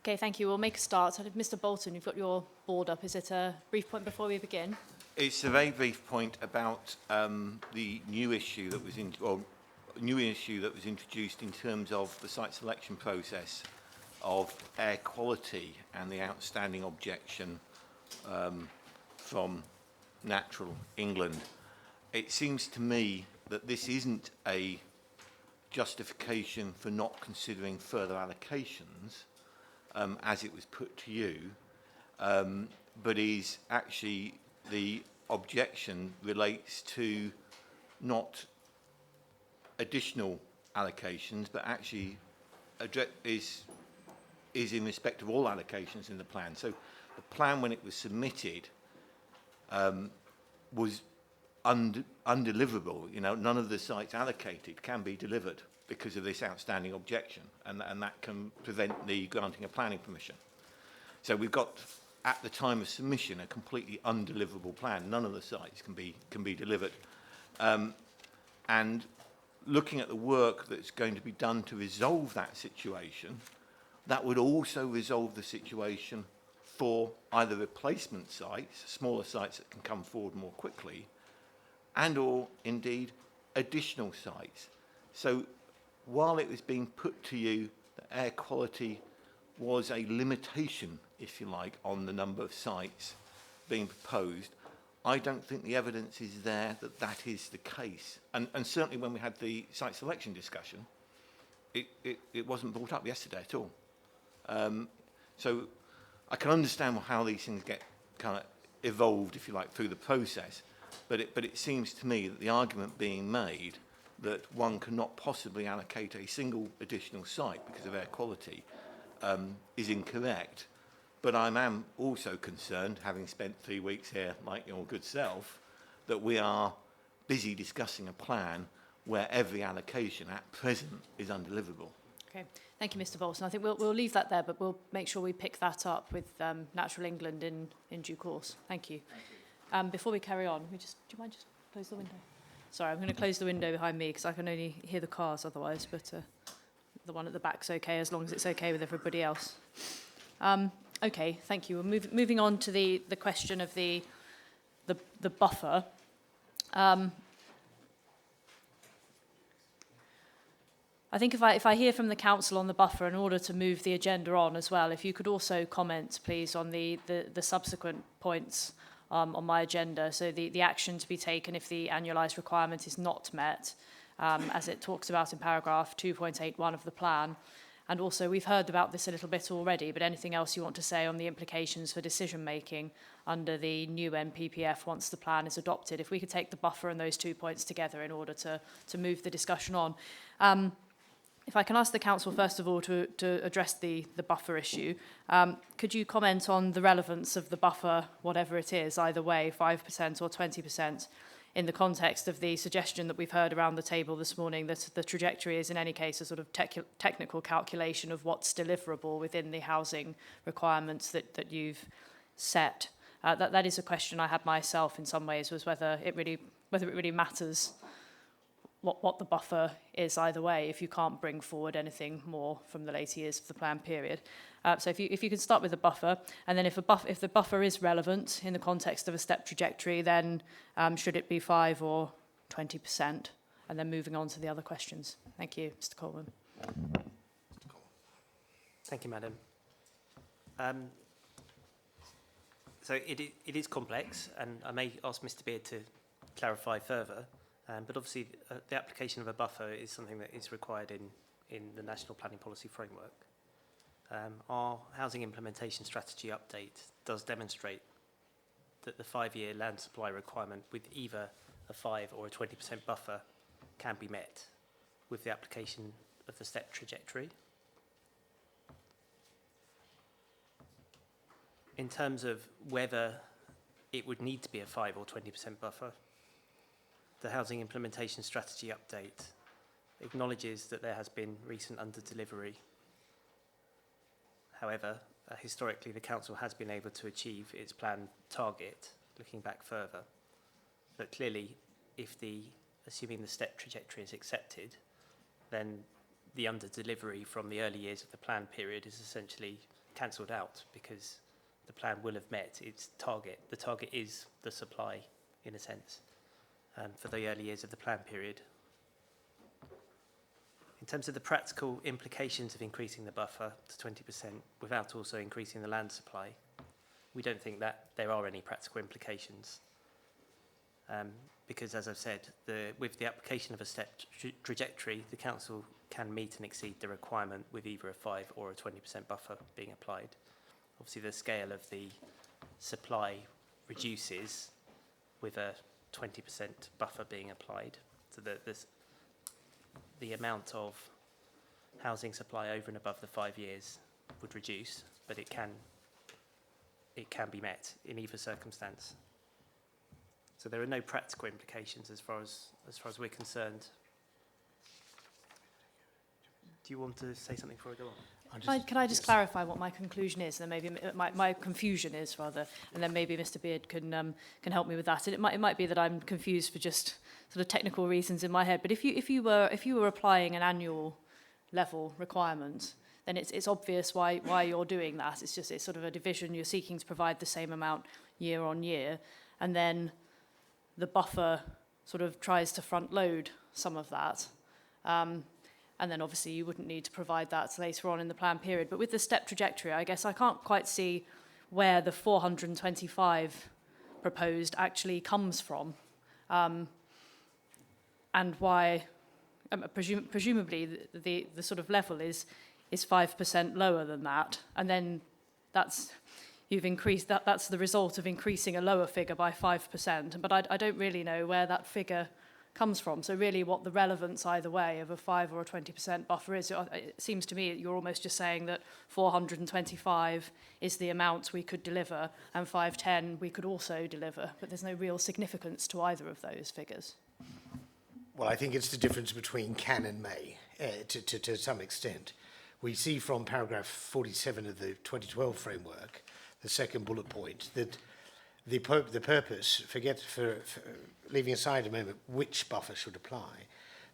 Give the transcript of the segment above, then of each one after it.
Okay, thank you. We'll make a start. Mr. Bolton, you've got your board up. Is it a brief point before we begin? It's a very brief point about the new issue that was introduced in terms of the site selection process of air quality and the outstanding objection from Natural England. It seems to me that this isn't a justification for not considering further allocations, as it was put to you, but is actually the objection relates to not additional allocations, but actually is in respect of all allocations in the plan. So the plan, when it was submitted, was undeliverable. You know, none of the sites allocated can be delivered because of this outstanding objection, and that can prevent the granting of planning permission. So we've got, at the time of submission, a completely undeliverable plan. None of the sites can be delivered. And looking at the work that's going to be done to resolve that situation, that would also resolve the situation for either replacement sites, smaller sites that can come forward more quickly, and or indeed additional sites. So while it was being put to you that air quality was a limitation, if you like, on the number of sites being proposed, I don't think the evidence is there that that is the case. And certainly when we had the site selection discussion, it wasn't brought up yesterday at all. So I can understand how these things get kind of evolved, if you like, through the process, but it seems to me that the argument being made that one cannot possibly allocate a single additional site because of air quality is incorrect. But I am also concerned, having spent 3 weeks here, like your good self, that we are busy discussing a plan where every allocation at present is undeliverable. Okay, thank you, Mr. Bolton. I think we'll leave that there, but we'll make sure we pick that up with Natural England in due course. Thank you. Before we carry on, do you mind just close the window? Sorry, I'm going to close the window behind me because I can only hear the cars otherwise, but the one at the back's okay as long as it's okay with everybody else. Okay, thank you. We're moving on to the question of the buffer. I think if I hear from the council on the buffer, in order to move the agenda on as well, if you could also comment, please, on the subsequent points on my agenda. So the action to be taken if the annualised requirement is not met, as it talks about in paragraph 2.81 of the plan. And also, we've heard about this a little bit already, but anything else you want to say on the implications for decision-making under the new NPPF once the plan is adopted? If we could take the buffer and those 2 points together in order to move the discussion on. If I can ask the council, first of all, to address the buffer issue, could you comment on the relevance of the buffer, whatever it is, either way, 5% or 20%, in the context of the suggestion that we've heard around the table this morning that the trajectory is in any case a sort of technical calculation of what's deliverable within the housing requirements that you've set? That is a question I had myself in some ways, was whether it really matters what the buffer is either way if you can't bring forward anything more from the later years of the plan period. So if you could start with the buffer, and then if the buffer is relevant in the context of a step trajectory, then should it be 5 or 20%? And then moving on to the other questions. Thank you, Mr. Coleman. Thank you, Madam. So it is complex, and I may ask Mr. Beard to clarify further. But obviously, the application of a buffer is something that is required in the National Planning Policy Framework. Our housing implementation strategy update does demonstrate that the 5-year land supply requirement with either a 5 or a 20% buffer can be met with the application of the step trajectory. In terms of whether it would need to be a 5 or 20% buffer, the Housing Implementation Strategy Update acknowledges that there has been recent under-delivery. However, historically, the Council has been able to achieve its planned target, looking back further. But clearly, assuming the step trajectory is accepted, then the under-delivery from the early years of the plan period is essentially cancelled out because the plan will have met its target. The target is the supply, in a sense, for the early years of the plan period. In terms of the practical implications of increasing the buffer to 20% without also increasing the land supply, we don't think that there are any practical implications. Because, as I've said, with the application of a stepped trajectory, the council can meet and exceed the requirement with either a 5 or a 20% buffer being applied. Obviously, the scale of the supply reduces with a 20% buffer being applied, so that the amount of housing supply over and above the 5 years would reduce, but it can be met in either circumstance. So there are no practical implications as far as we're concerned. Do you want to say something before I go on? Can I just clarify what my conclusion is, and then maybe my confusion is rather, and then maybe Mr. Beard can help me with that. And it might be that I'm confused for just sort of technical reasons in my head. But if you were applying an annual level requirement, then it's obvious why you're doing that. It's sort of a division. You're seeking to provide the same amount year on year, and then the buffer sort of tries to front load some of that. And then obviously you wouldn't need to provide that later on in the plan period. But with the step trajectory, I guess I can't quite see where the 425 proposed actually comes from. And why, presumably the sort of level is 5% lower than that. And then you've increased, that's the result of increasing a lower figure by 5%. But I don't really know where that figure comes from. So really what the relevance either way of a 5 or a 20% buffer is. It seems to me you're almost just saying that 425 is the amount we could deliver and 510 we could also deliver, but there's no real significance to either of those figures. Well, I think it's the difference between can and may, to some extent. We see from paragraph 47 of the 2012 framework, the second bullet point, that the purpose, for leaving aside a moment which buffer should apply,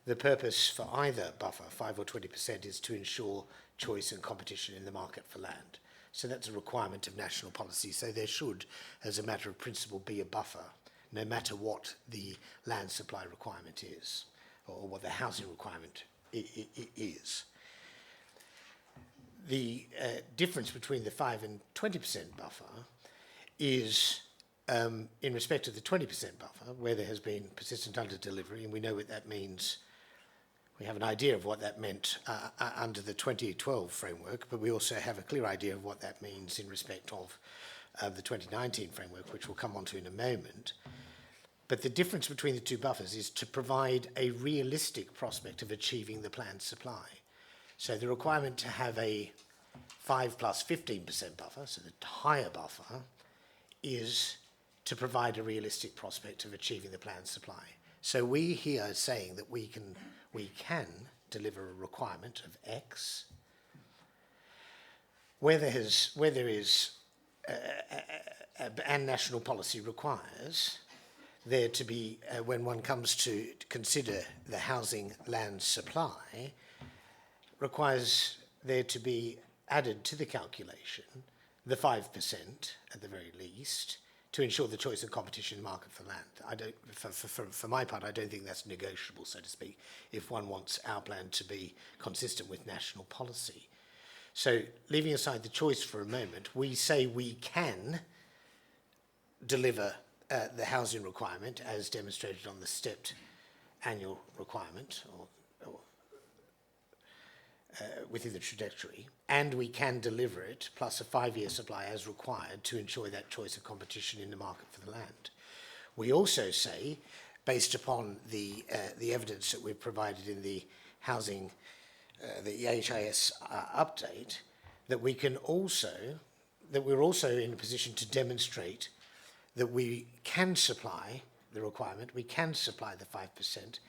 the purpose for either buffer, 5 or 20%, is to ensure choice and competition in the market for land. So that's a requirement of national policy. So there should, as a matter of principle, be a buffer, no matter what the land supply requirement is, or what the housing requirement is. The difference between the 5 and 20% buffer is in respect of the 20% buffer, where there has been persistent under-delivery, and we know what that means. We have an idea of what that meant under the 2012 framework, but we also have a clear idea of what that means in respect of the 2019 framework, which we'll come on to in a moment. But the difference between the two buffers is to provide a realistic prospect of achieving the planned supply. So the requirement to have a 5 plus 15% buffer, so the higher buffer, is to provide a realistic prospect of achieving the planned supply. So we here are saying that we can deliver a requirement of X where there is and national policy requires there to be, when one comes to consider the housing land supply, requires there to be added to the calculation the 5% at the very least, to ensure the choice and competition market for land. For my part, I don't think that's negotiable, so to speak, if one wants our plan to be consistent with national policy. So, leaving aside the choice for a moment, we say we can deliver the housing requirement as demonstrated on the stepped annual requirement, or within the trajectory, and we can deliver it plus a 5-year supply as required to ensure that choice of competition in the market for the land. We also say, based upon the evidence that we've provided in the housing, the HIS update, that we're also in a position to demonstrate that we can supply the requirement, we can supply the 5%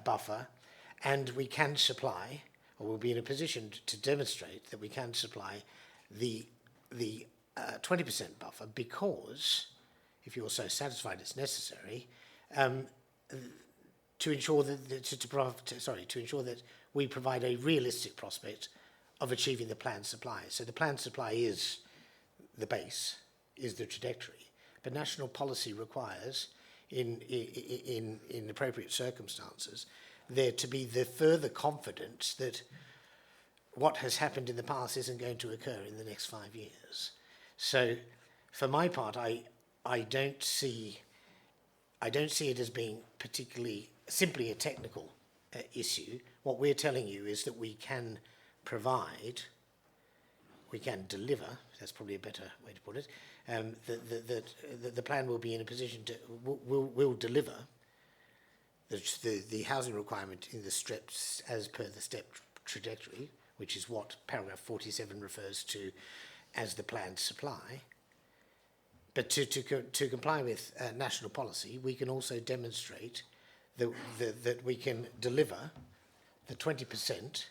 buffer, and we can supply, or we'll be in a position to demonstrate that we can supply the 20% buffer, because, if you're so satisfied it's necessary, to ensure that we provide a realistic prospect of achieving the planned supply. So the planned supply is the base, is the trajectory, but national policy requires, in appropriate circumstances, there to be the further confidence that what has happened in the past isn't going to occur in the next 5 years. So, for my part, I don't see it as being particularly simply a technical issue. What we're telling you is that we can provide, we can deliver. That's probably a better way to put it. That the plan will be in a position to will deliver the housing requirement in the steps as per the step trajectory, which is what paragraph 47 refers to as the planned supply. But to comply with national policy, we can also demonstrate that we can deliver the 20%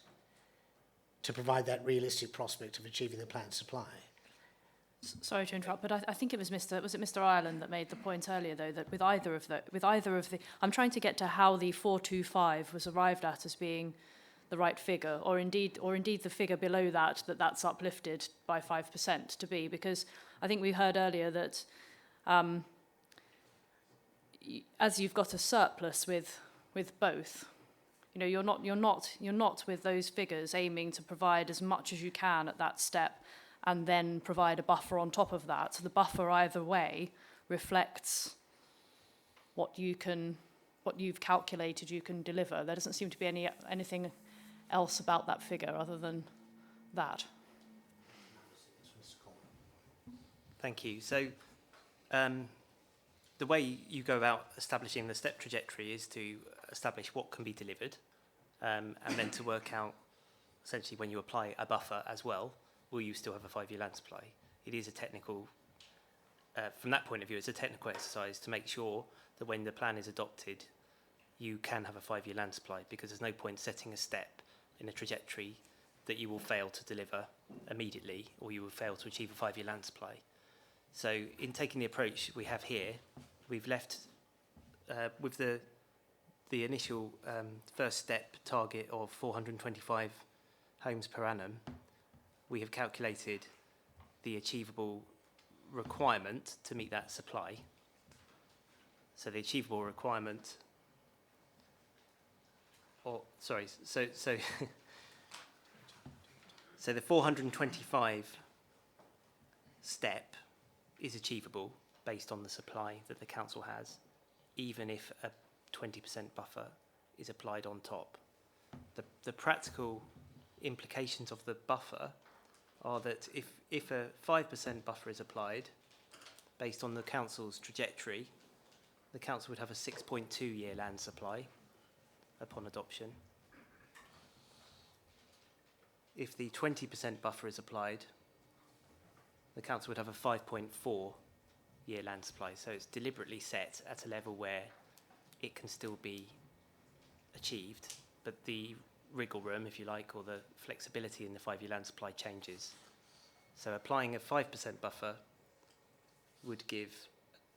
to provide that realistic prospect of achieving the planned supply. Sorry to interrupt, but I think it was Mr. Ireland that made the point earlier, though, that with either of the, I'm trying to get to how the 425 was arrived at as being the right figure, or indeed the figure below that, that's uplifted by 5% to be, because I think we heard earlier that as you've got a surplus with both, you know, you're not with those figures aiming to provide as much as you can at that step and then provide a buffer on top of that. So the buffer either way reflects what you've calculated you can deliver. There doesn't seem to be anything else about that figure other than that. Thank you. So the way you go about establishing the step trajectory is to establish what can be delivered, and then to work out, essentially, when you apply a buffer as well, will you still have a 5-year land supply? It is a technical, from that point of view, it's a technical exercise to make sure that when the plan is adopted, you can have a 5-year land supply, because there's no point setting a step in a trajectory that you will fail to deliver immediately, or you will fail to achieve a 5-year land supply. So in taking the approach we have here, we've left with the initial first step target of 425 homes per annum. We have calculated the achievable requirement to meet that supply. So the achievable requirement, so the 425 step is achievable based on the supply that the council has, even if a 20% buffer is applied on top. The practical implications of the buffer are that if a 5% buffer is applied based on the council's trajectory, the council would have a 6.2-year land supply upon adoption. If the 20% buffer is applied, the council would have a 5.4-year land supply. So it's deliberately set at a level where it can still be achieved, but the wriggle room, if you like, or the flexibility in the 5-year land supply changes. So applying a 5% buffer would give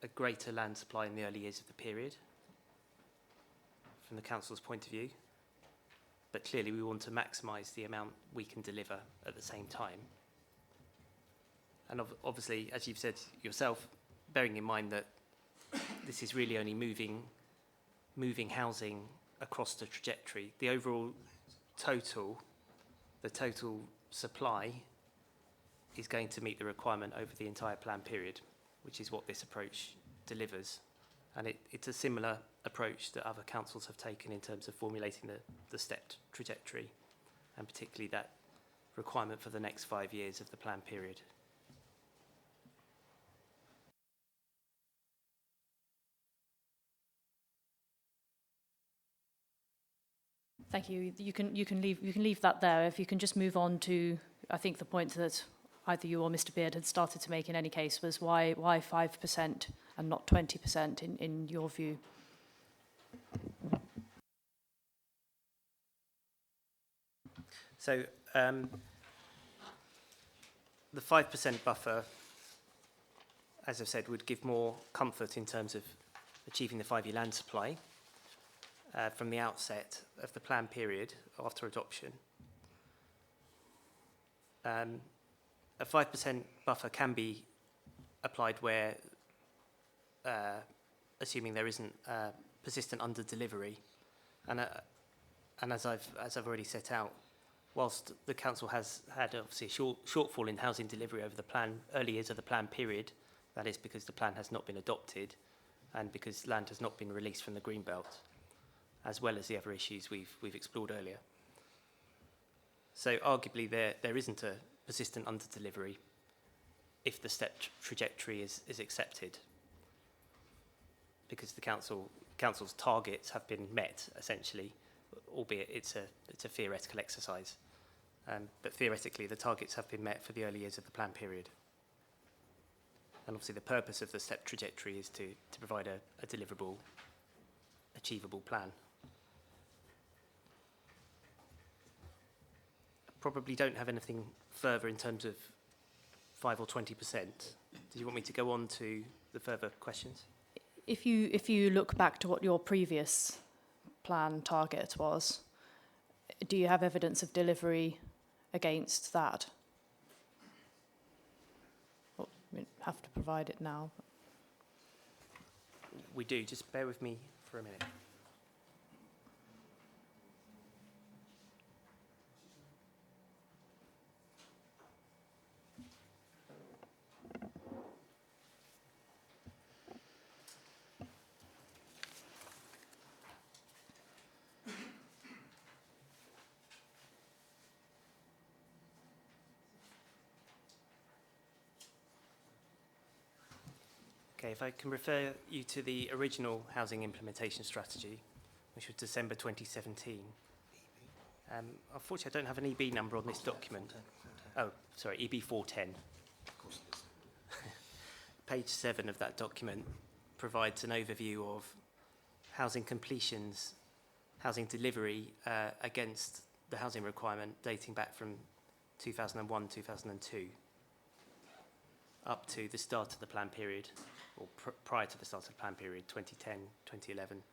a greater land supply in the early years of the period, from the council's point of view. But clearly we want to maximise the amount we can deliver at the same time. And obviously, as you've said yourself, bearing in mind that this is really only moving housing across the trajectory, the overall total supply is going to meet the requirement over the entire plan period, which is what this approach delivers. And it's a similar approach that other councils have taken in terms of formulating the stepped trajectory, and particularly that requirement for the next 5 years of the plan period. Thank you. You can leave that there. If you can just move on to, I think the point that either you or Mr. Beard had started to make in any case was why 5% and not 20% in your view? So the 5% buffer, as I've said, would give more comfort in terms of achieving the 5-year land supply from the outset of the plan period after adoption. A 5% buffer can be applied where, assuming there isn't persistent under-delivery. And as I've already set out, whilst the council has had obviously a shortfall in housing delivery over the early years of the plan period, that is because the plan has not been adopted and because land has not been released from the green belt, as well as the other issues we've explored earlier. So arguably there isn't a persistent under-delivery if the step trajectory is accepted, because the council's targets have been met essentially, albeit it's a theoretical exercise. But theoretically, the targets have been met for the early years of the plan period. And obviously the purpose of the step trajectory is to provide a deliverable, achievable plan. I probably don't have anything further in terms of 5 or 20%. Did you want me to go on to the further questions? If you look back to what your previous plan target was, do you have evidence of delivery against that? Well, you have to provide it now. We do, just bear with me for a minute. Okay, if I can refer you to the original housing implementation strategy, which was December 2017. Unfortunately, I don't have an EB number on this document. Oh, sorry, EB 410. Page 7 of that document provides an overview of housing completions, housing delivery against the housing requirement dating back from 2001, 2002, up to the start of the plan period, or prior to the start of the plan period, 2010, 2011.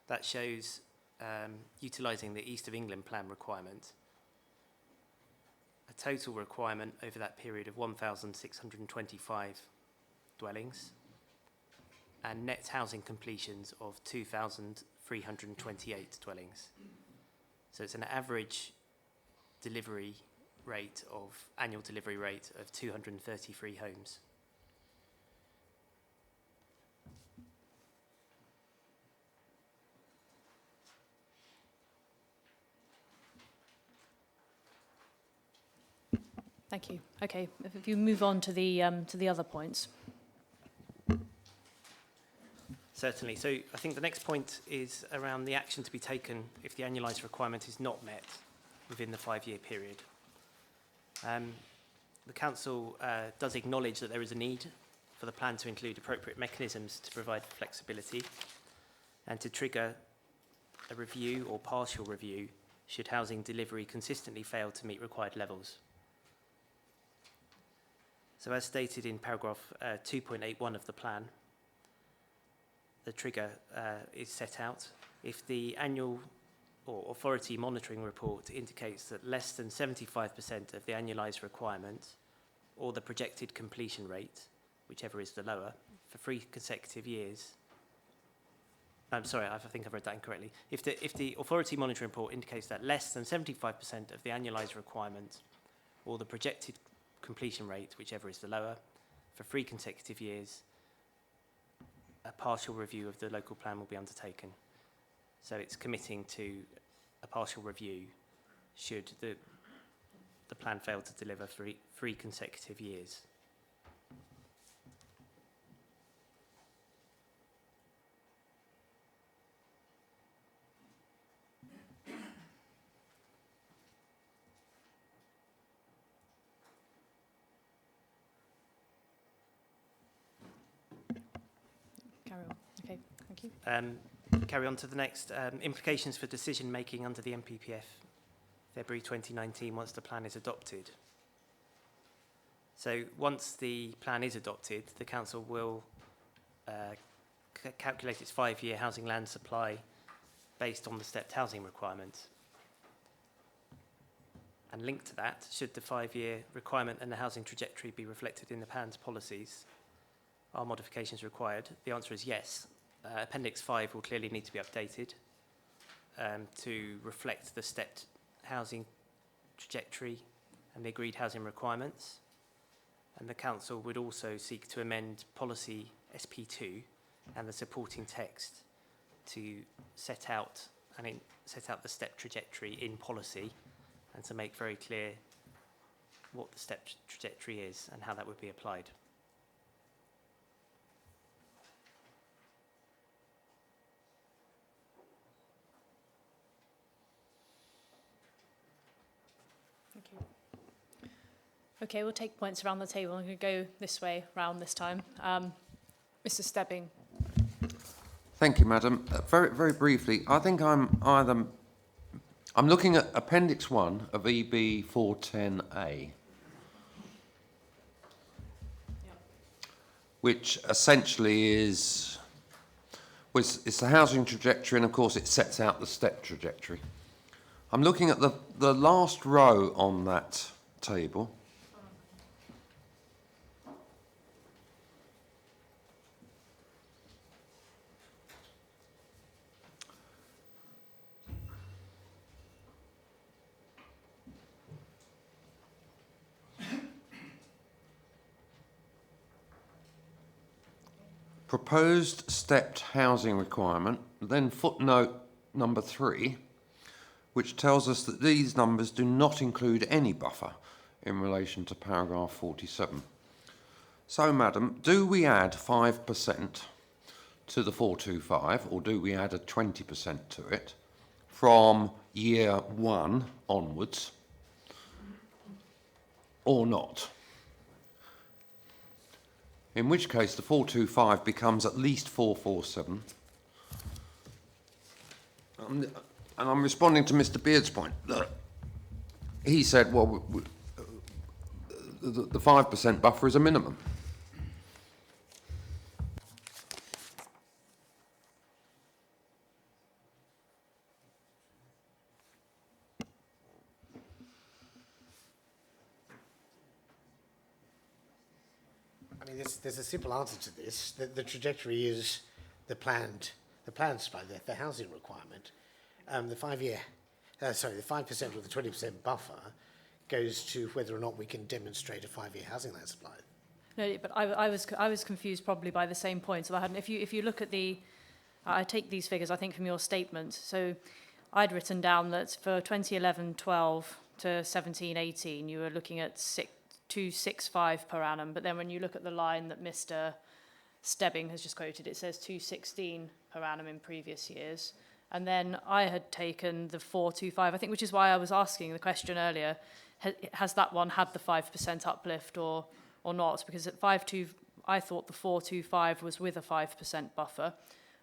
That shows utilising the East of England plan requirement, a total requirement over that period of 1,625 dwellings, and net housing completions of 2,328 dwellings. So it's an average delivery rate of, annual delivery rate of 233 homes. Thank you. Okay, if you move on to the other points. Certainly. So I think the next point is around the action to be taken if the annualised requirement is not met within the 5-year period. The council does acknowledge that there is a need for the plan to include appropriate mechanisms to provide flexibility and to trigger a review or partial review should housing delivery consistently fail to meet required levels. So as stated in paragraph 2.81 of the plan, the trigger is set out. If the annual or authority monitoring report indicates that less than 75% of the annualised requirement or the projected completion rate, whichever is the lower, for 3 consecutive years. I'm sorry, I think I've read that incorrectly. If the authority monitoring report indicates that less than 75% of the annualised requirement or the projected completion rate, whichever is the lower, for 3 consecutive years, a partial review of the local plan will be undertaken. So it's committing to a partial review should the plan fail to deliver 3 consecutive years. Carry on. Okay, thank you. Carry on to the next. Implications for decision making under the NPPF, February 2019, once the plan is adopted. So once the plan is adopted, the council will calculate its 5-year housing land supply based on the stepped housing requirement. And linked to that, should the 5-year requirement and the housing trajectory be reflected in the plan's policies? Are modifications required? The answer is yes. Appendix 5 will clearly need to be updated to reflect the stepped housing trajectory and the agreed housing requirements. And the council would also seek to amend policy SP2 and the supporting text to set out the step trajectory in policy and to make very clear what the step trajectory is and how that would be applied. Thank you. Okay, we'll take points around the table. I'm going to go this way round this time. Mr. Stebbing. Thank you, Madam. Very, very briefly, I think I'm looking at Appendix 1 of EB 410A, which essentially is it's the housing trajectory, and of course it sets out the step trajectory. I'm looking at the last row on that table. Proposed stepped housing requirement, then footnote number 3, which tells us that these numbers do not include any buffer in relation to paragraph 47. So, Madam, do we add 5% to the 425, or do we add a 20% to it from year 1 onwards, or not? In which case the 425 becomes at least 447. And I'm responding to Mr. Beard's point. Look, he said, well, the 5% buffer is a minimum. I mean, there's a simple answer to this. The trajectory is the planned supply, the housing requirement. The 5-year, the 5% or the 20% buffer goes to whether or not we can demonstrate a 5-year housing land supply. No, but I was confused probably by the same point. So I hadn't. If you look at I take these figures I think from your statement. So I'd written down that for 2011-12 to 17-18 you were looking at 265 per annum. But then when you look at the line that Mr. Stebbing has just quoted, it says 216 per annum in previous years. And then I had taken the 425, I think, which is why I was asking the question earlier. Has that one had the 5% uplift or not? Because at 5.2, I thought the 425 was with a 5% buffer.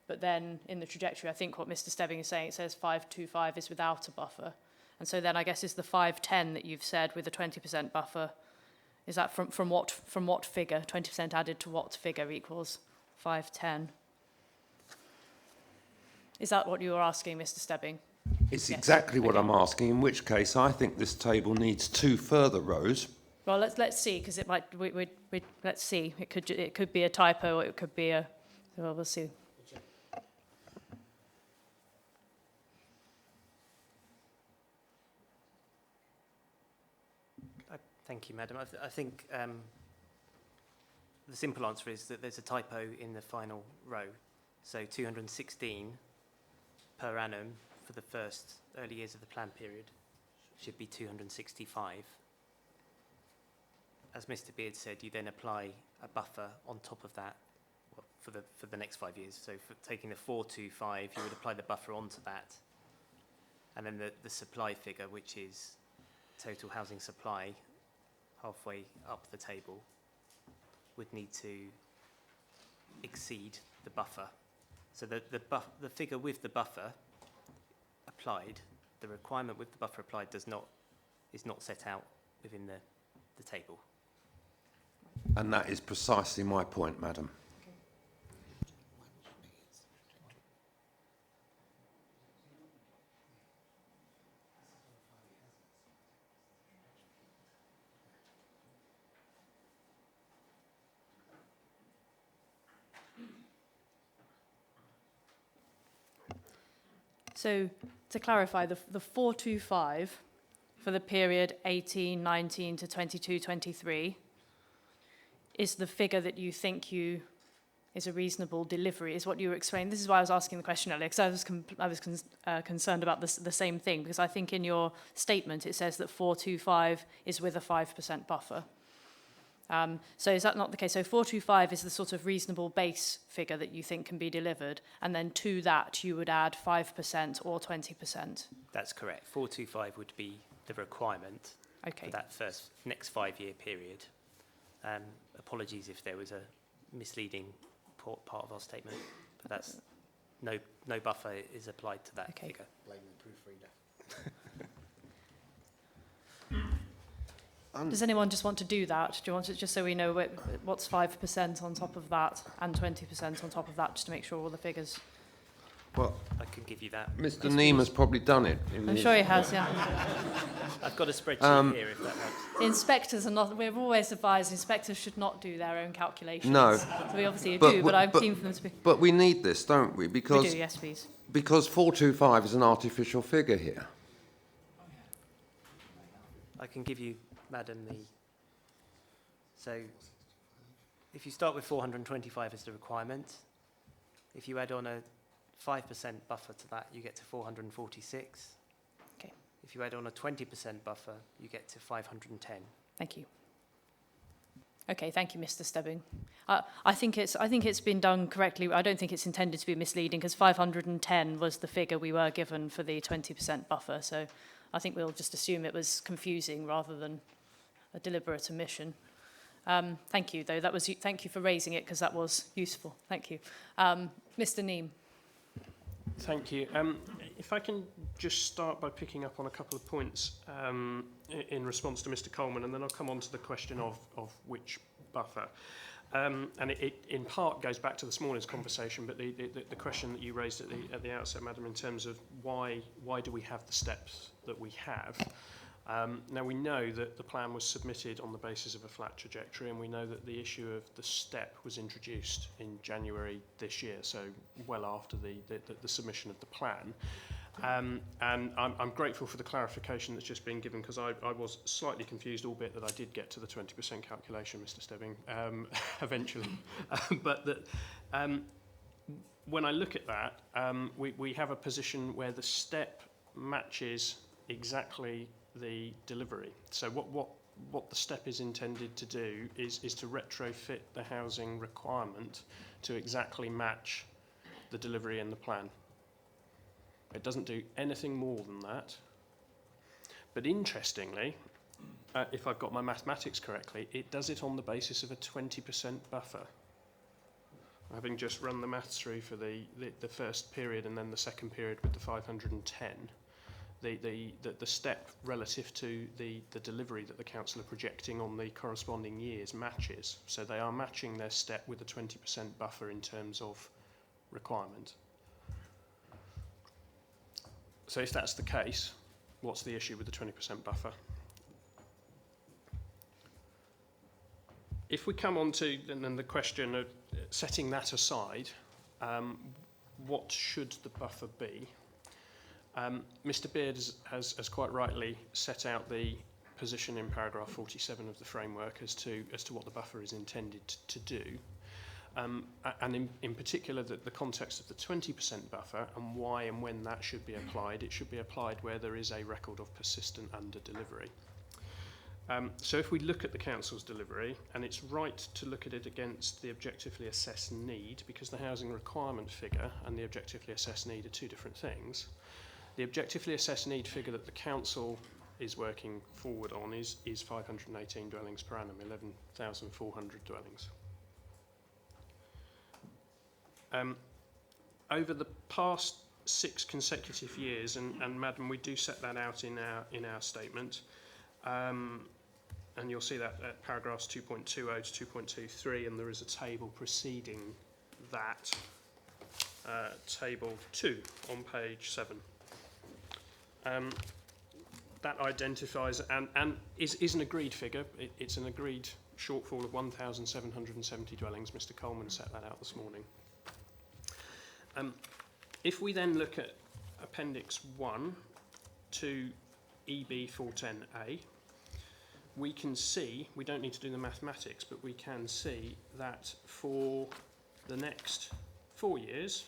But then in the trajectory, I think what Mr. Stebbing is saying, it says 525 is without a buffer. And so then I guess is the 510 that you've said with a 20% buffer. Is that from what figure? 20% added to what figure equals 510? Is that what you were asking, Mr. Stebbing? It's Yes. exactly what I'm asking, in which case I think this table needs 2 further rows. Well, let's see, because it might. Let's see. It could be a typo, or it could be a. Well, we'll see. Thank you, Madam. I think the simple answer is that there's a typo in the final row. So 216 per annum for the first early years of the plan period should be 265. As Mr. Beard said, you then apply a buffer on top of that for the next 5 years. So for taking the 425, you would apply the buffer onto that. And then the supply figure, which is total housing supply, halfway up the table, would need to exceed the buffer. So the figure with the buffer applied, the requirement with the buffer applied is not set out within the table. And that is precisely my point, Madam. So to clarify, the 425 for the period 18, 19 to 22, 23 is the figure that you think is a reasonable delivery, is what you were explaining. This is why I was asking the question earlier, because I was concerned about the same thing, because I think in your statement it says that 425 is with a 5% buffer. So is that not the case? So 425 is the sort of reasonable base figure that you think can be delivered, and then to that you would add 5% or 20%. That's correct. 425 would be the requirement Okay. for that next 5-year period. Apologies if there was a misleading part of our statement, but that's no buffer is applied to that Okay. figure. Blame the proofreader. Does anyone just want to do that? Do you want it just so we know what's 5% on top of that and 20% on top of that, just to make sure all the figures? Well, I can give you that. Mr. Neem has probably done it. I'm sure he has, yeah. I've got a spreadsheet here if that helps. The inspectors are not, we've always advised inspectors should not do their own calculations. No. So we obviously But- do, but I'm but- keen for them to be. But we need this, don't we? We Because do, yes, please. because 425 is an artificial figure here. I can give you, Madam, so if you start with 425 as the requirement, if you add on a 5% buffer to that, you get to 446. Okay. If you add on a 20% buffer, you get to 510. Thank you. Okay, thank you, Mr. Stebbing. I think it's been done correctly. I don't think it's intended to be misleading, because 510 was the figure we were given for the 20% buffer. So I think we'll just assume it was confusing rather than a deliberate omission. Thank you, though. Thank you for raising it, because that was useful. Thank you. Mr. Neem. Thank you. If I can just start by picking up on a couple of points in response to Mr. Coleman, and then I'll come on to the question of which buffer. And it in part goes back to this morning's conversation, but the question that you raised at the outset, Madam, in terms of why do we have the steps that we have? Now, we know that the plan was submitted on the basis of a flat trajectory, and we know that the issue of the step was introduced in January this year, so well after the submission of the plan. And I'm grateful for the clarification that's just been given, because I was slightly confused, albeit that I did get to the 20% calculation, Mr. Stebbing, eventually. But that when I look at that, we have a position where the step matches exactly the delivery. So what the step is intended to do is to retrofit the housing requirement to exactly match the delivery in the plan. It doesn't do anything more than that. But interestingly, if I've got my mathematics correctly, it does it on the basis of a 20% buffer. Having just run the maths through for the first period and then the second period with the 510, the step relative to the delivery that the council are projecting on the corresponding years matches. So they are matching their step with a 20% buffer in terms of requirement. So if that's the case, what's the issue with the 20% buffer? If we come on to then the question of setting that aside, what should the buffer be? Mr. Beard has quite rightly set out the position in paragraph 47 of the framework as to what the buffer is intended to do. And in particular, the context of the 20% buffer and why and when that should be applied. It should be applied where there is a record of persistent under-delivery. So if we look at the council's delivery, and it's right to look at it against the objectively assessed need, because the housing requirement figure and the objectively assessed need are two different things. The objectively assessed need figure that the council is working forward on is 518 dwellings per annum, 11,400 dwellings. Over the past 6 consecutive years, and Madam, we do set that out in our statement, and you'll see that at paragraphs 2.20 to 2.23, and there is a table preceding that, table 2 on page 7. That identifies and is an agreed figure. It's an agreed shortfall of 1,770 dwellings. Mr. Coleman set that out this morning. If we then look at Appendix 1 to EB 410A, we can see, we don't need to do the mathematics, but we can see that for the next 4 years,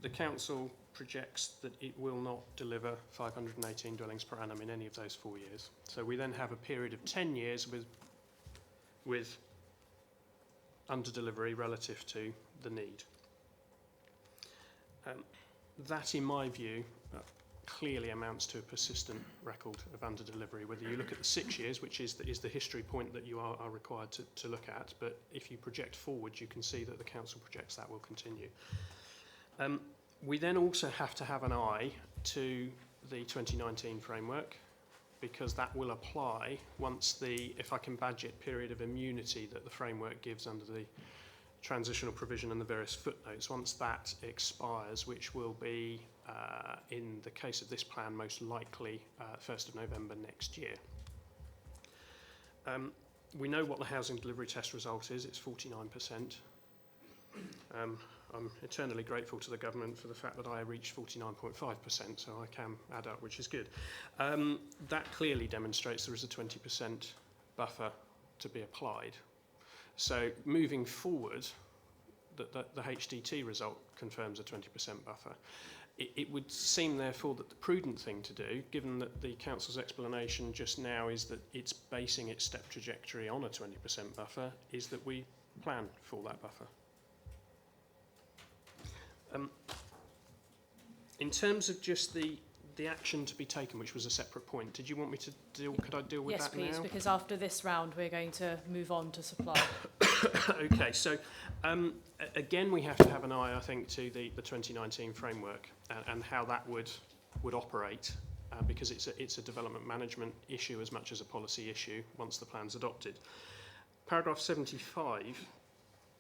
the council projects that it will not deliver 518 dwellings per annum in any of those 4 years. So we then have a period of 10 years with under-delivery relative to the need. That, in my view, clearly amounts to a persistent record of under-delivery, whether you look at the 6 years, which is the history point that you are required to look at, but if you project forward, you can see that the council projects that will continue. We then also have to have an eye to the 2019 framework, because that will apply once the, if I can badge it, period of immunity that the framework gives under the transitional provision and the various footnotes, once that expires, which will be, in the case of this plan, most likely 1st of November next year. We know what the housing delivery test result is. It's 49%. I'm eternally grateful to the government for the fact that I reached 49.5%, so I can add up, which is good. That clearly demonstrates there is a 20% buffer to be applied. So moving forward, the HDT result confirms a 20% buffer. It would seem, therefore, that the prudent thing to do, given that the council's explanation just now is that it's basing its step trajectory on a 20% buffer, is that we plan for that buffer. In terms of just the action to be taken, which was a separate point, did you want me to deal, could I deal with Yes, that now? please, because after this round, we're going to move on to supply. Okay, so again, we have to have an eye, I think, to the 2019 framework and how that would operate, because it's a development management issue as much as a policy issue once the plan's adopted. Paragraph 75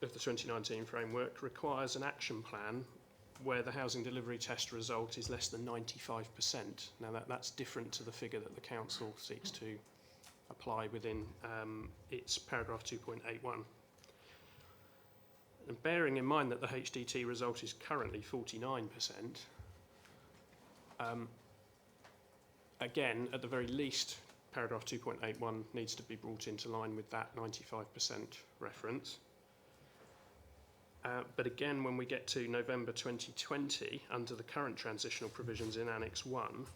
of the 2019 framework requires an action plan where the housing delivery test result is less than 95%. Now that's different to the figure that the council seeks to apply within its paragraph 2.81. And bearing in mind that the HDT result is currently 49%, again, at the very least, paragraph 2.81 needs to be brought into line with that 95% reference. But again, when we get to November 2020, under the current transitional provisions in Annex 1,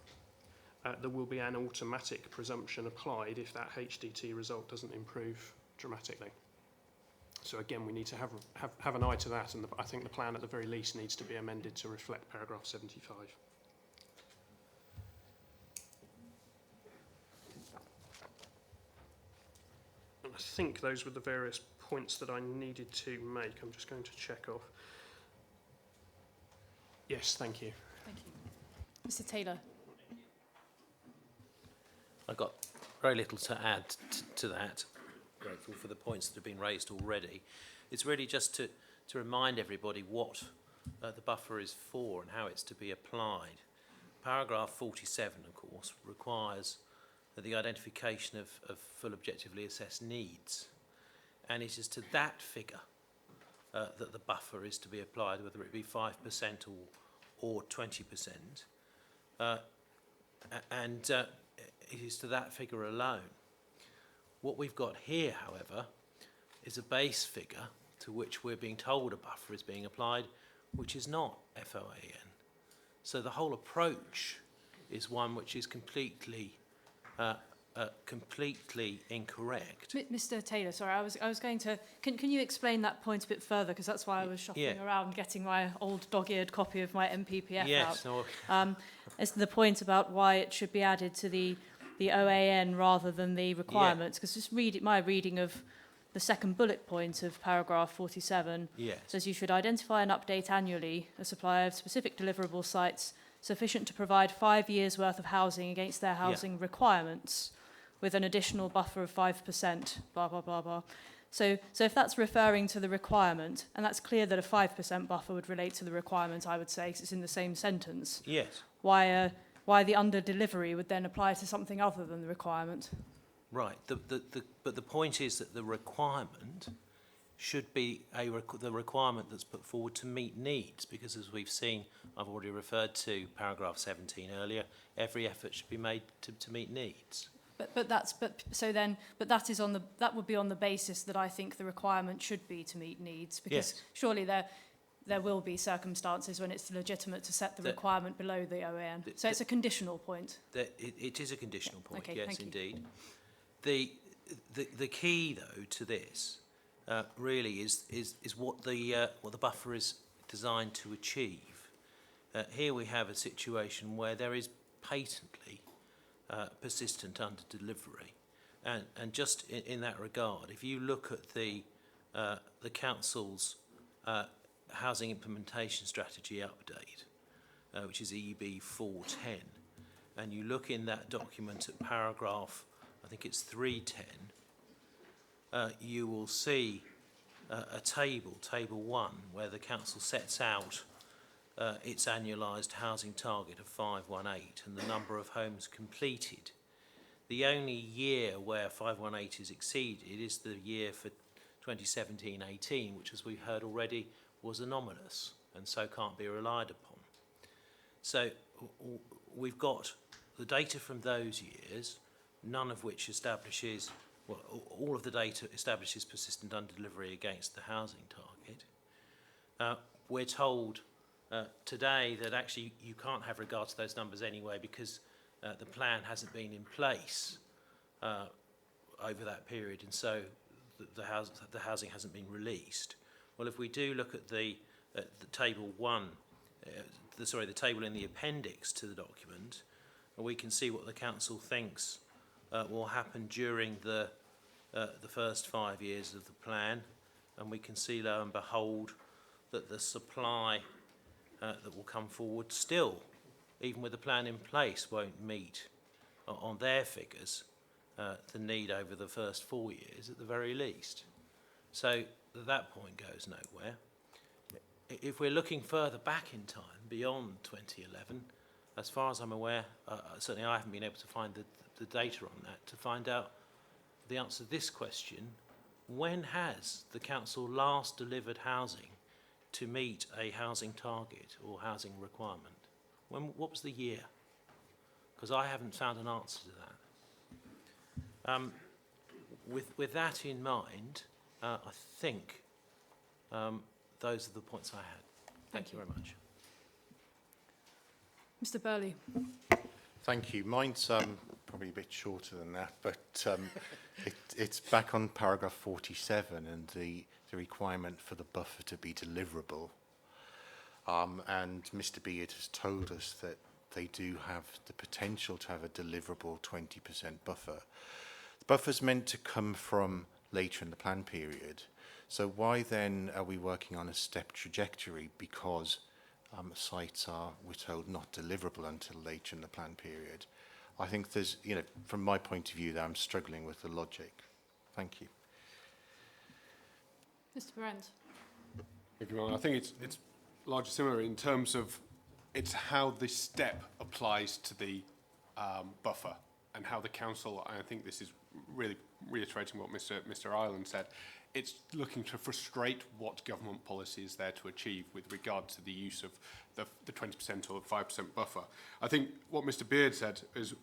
there will be an automatic presumption applied if that HDT result doesn't improve dramatically. So again, we need to have an eye to that, and I think the plan at the very least needs to be amended to reflect paragraph 75. And I think those were the various points that I needed to make. I'm just going to check off. Yes, thank you. Thank you. Mr. Taylor. I've got very little to add to that. Grateful for the points that have been raised already. It's really just to remind everybody what the buffer is for and how it's to be applied. Paragraph 47, of course, requires the identification of full objectively assessed needs. And it is to that figure that the buffer is to be applied, whether it be 5% or 20%. And it is to that figure alone. What we've got here, however, is a base figure to which we're being told a buffer is being applied, which is not FOAN. So the whole approach is one which is completely incorrect. Mr. Taylor, sorry, I was going to. Can you explain that point a bit further? Because that's why I was shuffling around, getting my old dog-eared copy of my MPPF out. No. As to the point about why it should be added to the OAN rather than the requirements, because just my reading of the second bullet point of paragraph 47 says you should identify and update annually a supply of specific deliverable sites sufficient to provide 5 years' worth of housing against their housing requirements, with an additional buffer of 5%, blah, blah, blah, blah. So if that's referring to the requirement, and that's clear that a 5% buffer would relate to the requirement, I would say, because it's in the same sentence. Yes. Why the under-delivery would then apply to something other than the requirement. Right. But the point is that the requirement should be the requirement that's put forward to meet needs, because as we've seen I've already referred to paragraph 17 earlier. Every effort should be made to meet needs. But that is on the, that would be on the basis that I think the requirement should be to meet needs, because Yes. surely there will be circumstances when it's legitimate to set the requirement below the OAN. So it's a conditional point. It is a conditional point, Okay, yes, thank you. indeed. The key, though, to this really is what the buffer is designed to achieve. Here we have a situation where there is patently persistent under-delivery. And just in that regard, if you look at the Council's Housing Implementation Strategy Update, which is EB 410, and you look in that document at paragraph, I think it's 310, you will see a table, Table 1, where the Council sets out its annualised housing target of 518 and the number of homes completed. The only year where 518 is exceeded is the year for 2017-18, which, as we've heard already, was anomalous and so can't be relied upon. So we've got the data from those years, none of which establishes, well, all of the data establishes persistent under-delivery against the housing target. We're told today that actually you can't have regard to those numbers anyway because the plan hasn't been in place over that period, and so the housing hasn't been released. Well, if we do look at the table 1, the table in the appendix to the document, we can see what the Council thinks will happen during the first 5 years of the plan, and we can see, lo and behold, that the supply that will come forward still, even with the plan in place, won't meet on their figures the need over the first 4 years at the very least. So that point goes nowhere. If we're looking further back in time, beyond 2011, as far as I'm aware, certainly I haven't been able to find the data on that to find out the answer to this question: when has the Council last delivered housing to meet a housing target or housing requirement? What was the year? Because I haven't found an answer to that. With that in mind, I think those are the points I had. Thank you very much. Mr. Burley. Thank you. Mine's probably a bit shorter than that, but it's back on paragraph 47 and the requirement for the buffer to be deliverable. And Mr. Beard has told us that they do have the potential to have a deliverable 20% buffer. The buffer's meant to come from later in the plan period. So why then are we working on a step trajectory? Because sites are, we're told, not deliverable until later in the plan period. I think there's, from my point of view, that I'm struggling with the logic. Thank you. Mr. Brent. Thank you, I think it's largely similar in terms of it's how the step applies to the buffer and how the Council, and I think this is really reiterating what Mr. Ireland said, it's looking to frustrate what government policy is there to achieve with regard to the use of the 20% or 5% buffer. I think what Mr. Beard said is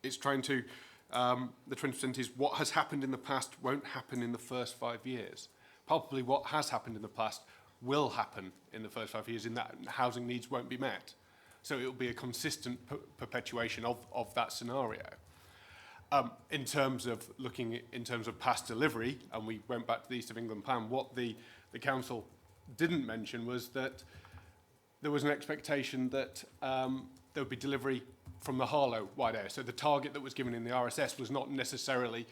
it's trying to, the 20% is what has happened in the past won't happen in the first 5 years. Probably what has happened in the past will happen in the first 5 years in that housing needs won't be met. So it will be a consistent perpetuation of that scenario. In terms of looking in terms of past delivery, and we went back to the East of England plan, what the Council didn't mention was that there was an expectation that there would be delivery from the Harlow wide area. So the target that was given in the RSS was not necessarily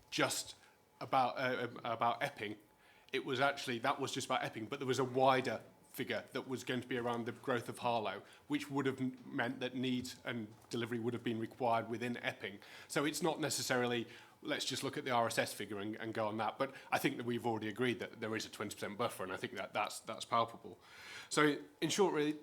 just about Epping. It was actually, that was just about Epping, but there was a wider figure that was going to be around the growth of Harlow, which would have meant that needs and delivery would have been required within Epping. So it's not necessarily, let's just look at the RSS figure and go on that. But I think that we've already agreed that there is a 20% buffer, and I think that's palpable. So in short, really,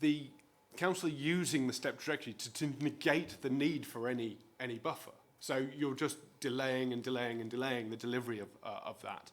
the Council are using the step trajectory to negate the need for any buffer. So you're just delaying and delaying and delaying the delivery of that.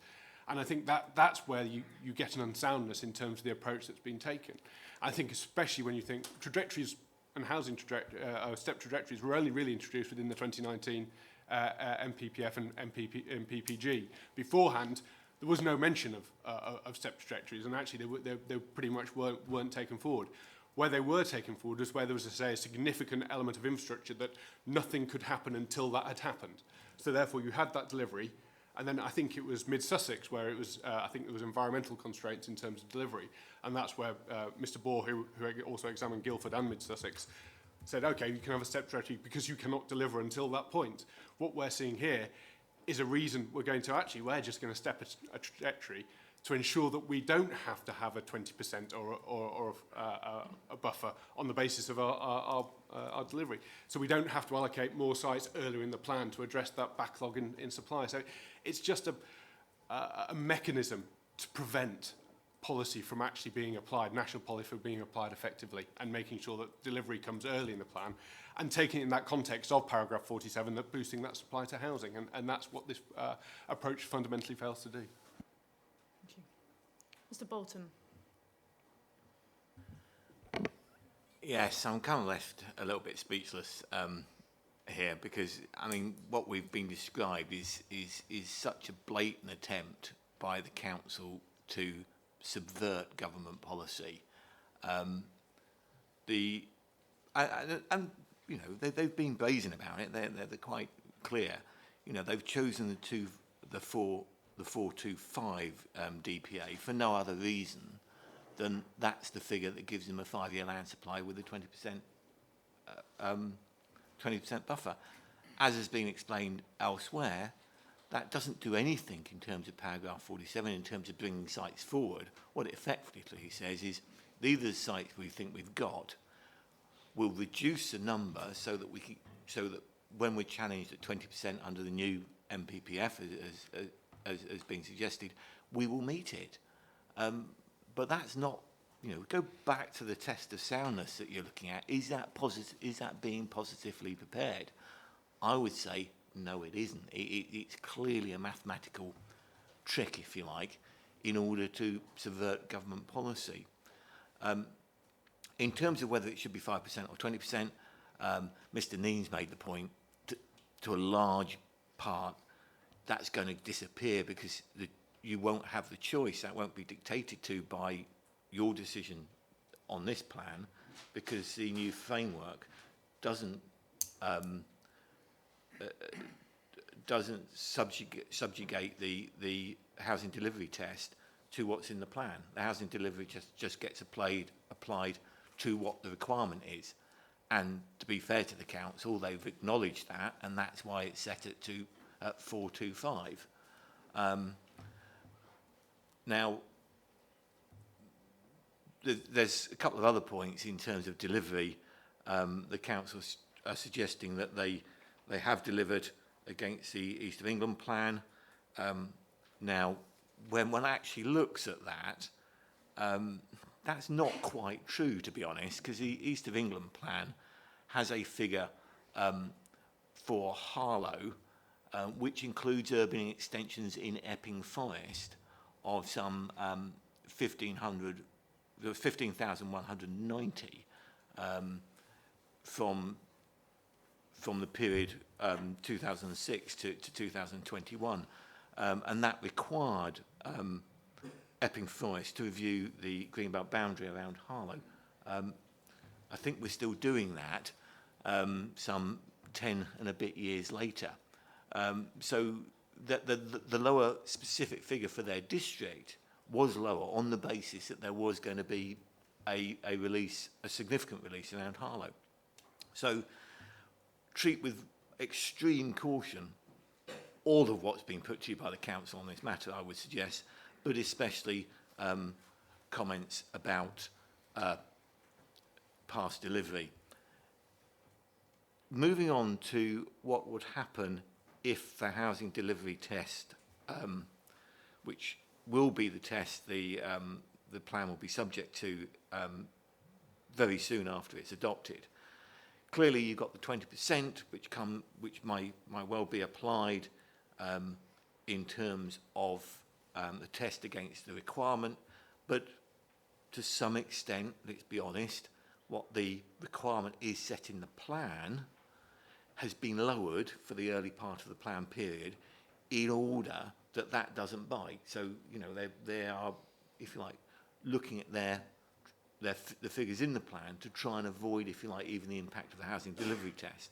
And I think that's where you get an unsoundness in terms of the approach that's been taken. I think especially when you think trajectories and housing step trajectories were only really introduced within the 2019 MPPF and MPPG. Beforehand, there was no mention of step trajectories, and actually they pretty much weren't taken forward. Where they were taken forward was where there was, a significant element of infrastructure that nothing could happen until that had happened. So therefore, you had that delivery, and then I think it was Mid-Sussex where it was, I think there was environmental constraints in terms of delivery, and that's where Mr. Bohr, who also examined Guildford and Mid-Sussex, said, okay, you can have a step trajectory because you cannot deliver until that point. What we're seeing here is a reason we're just going to step a trajectory to ensure that we don't have to have a 20% or a buffer on the basis of our delivery. So we don't have to allocate more sites earlier in the plan to address that backlog in supply. So it's just a mechanism to prevent policy from actually being applied, national policy from being applied effectively, and making sure that delivery comes early in the plan, and taking it in that context of paragraph 47, that boosting that supply to housing. And that's what this approach fundamentally fails to do. Mr. Bolton. Yes, I'm kind of left a little bit speechless here, because I mean what we've been described is such a blatant attempt by the council to subvert government policy. And you know, they've been brazen about it. They're quite clear. You know, they've chosen the 425 DPA for no other reason than that's the figure that gives them a 5-year land supply with a 20% buffer. As has been explained elsewhere, that doesn't do anything in terms of paragraph 47, in terms of bringing sites forward. What it effectively says is, these are the sites we think we've got. We'll reduce the number so that when we're challenged at 20% under the new MPPF, as being suggested, we will meet it. But that's not, you know, go back to the test of soundness that you're looking at. Is that being positively prepared? I would say no, it isn't. It's clearly a mathematical trick, if you like, in order to subvert government policy. In terms of whether it should be 5% or 20%, Mr. Neens made the point, to a large part, that's going to disappear because you won't have the choice. That won't be dictated to by your decision on this plan, because the new framework doesn't subjugate the housing delivery test to what's in the plan. The housing delivery just gets applied to what the requirement is. And to be fair to the council, they've acknowledged that, and that's why it's set at 425. Now, there's a couple of other points in terms of delivery. The council are suggesting that they have delivered against the East of England plan. Now, when one actually looks at that, that's not quite true, to be honest, because the East of England plan has a figure for Harlow, which includes urban extensions in Epping Forest of some 15,190 from the period 2006 to 2021, and that required Epping Forest to review the Greenbelt boundary around Harlow. I think we're still doing that some 10 and a bit years later. So the lower specific figure for their district was lower on the basis that there was going to be a significant release around Harlow. So treat with extreme caution all of what's been put to you by the council on this matter, I would suggest, but especially comments about past delivery. Moving on to what would happen if the housing delivery test, which will be the test the plan will be subject to very soon after it's adopted. Clearly, you've got the 20%, which might well be applied in terms of the test against the requirement, but to some extent, let's be honest, what the requirement is set in the plan has been lowered for the early part of the plan period in order that that doesn't bite. So, you know, they are, if you like, looking at the figures in the plan to try and avoid, if you like, even the impact of the housing delivery test.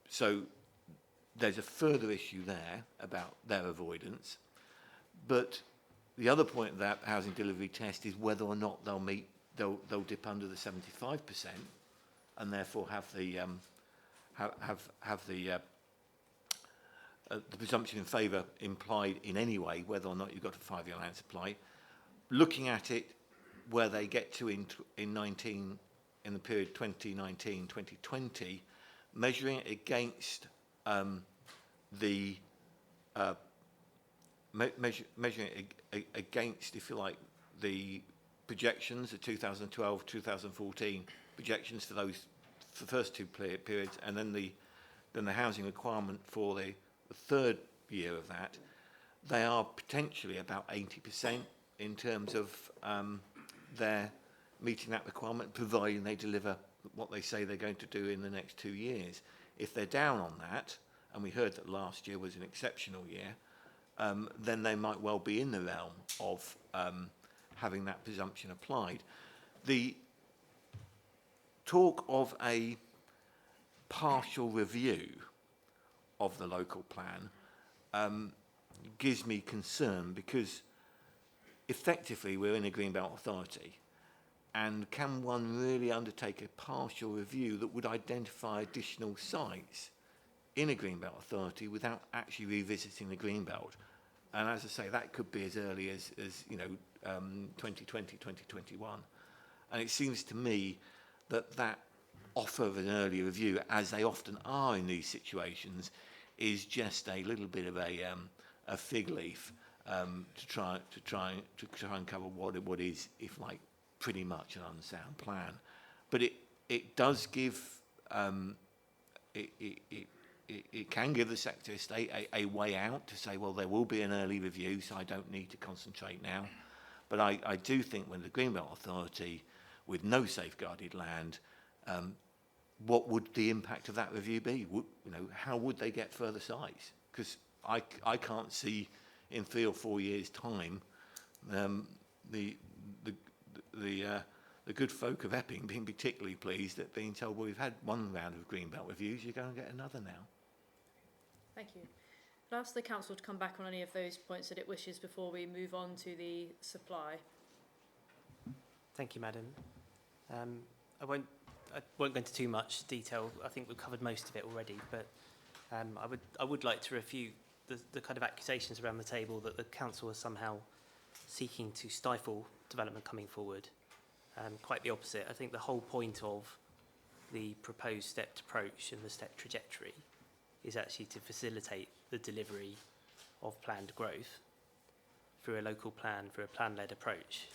So there's a further issue there about their avoidance. But the other point of that housing delivery test is whether or not they'll dip under the 75% and therefore have the presumption in favour implied in any way, whether or not you've got a 5-year land supply. Looking at it where they get to in the period 2019-2020, measuring it against measuring it against, if you like, the projections, the 2012-2014 projections for the first two periods, and then the housing requirement for the third year of that, they are potentially about 80% in terms of their meeting that requirement, providing they deliver what they say they're going to do in the next 2 years. If they're down on that, and we heard that last year was an exceptional year, then they might well be in the realm of having that presumption applied. The talk of a partial review of the local plan gives me concern, because effectively we're in a Greenbelt Authority, and can one really undertake a partial review that would identify additional sites in a Greenbelt Authority without actually revisiting the Greenbelt? And as I say, that could be as early as 2020, 2021. And it seems to me that offer of an early review, as they often are in these situations, is just a little bit of a fig leaf to try and cover what is, if like, pretty much an unsound plan. But it does give it can give the Secretary of State a way out to say, well, there will be an early review, so I don't need to concentrate now. But I do think when the Greenbelt Authority, with no safeguarded land, what would the impact of that review be? How would they get further sites? Because I can't see in 3 or 4 years' time the good folk of Epping being particularly pleased at being told, well, we've had one round of Greenbelt reviews, you're going to get another now. Thank you. I'll ask the Council to come back on any of those points that it wishes before we move on to the supply. Thank you, Madam. I won't go into too much detail. I think we've covered most of it already, but I would like to refute the kind of accusations around the table that the Council is somehow seeking to stifle development coming forward. Quite the opposite. I think the whole point of the proposed stepped approach and the stepped trajectory is actually to facilitate the delivery of planned growth through a local plan, through a plan-led approach.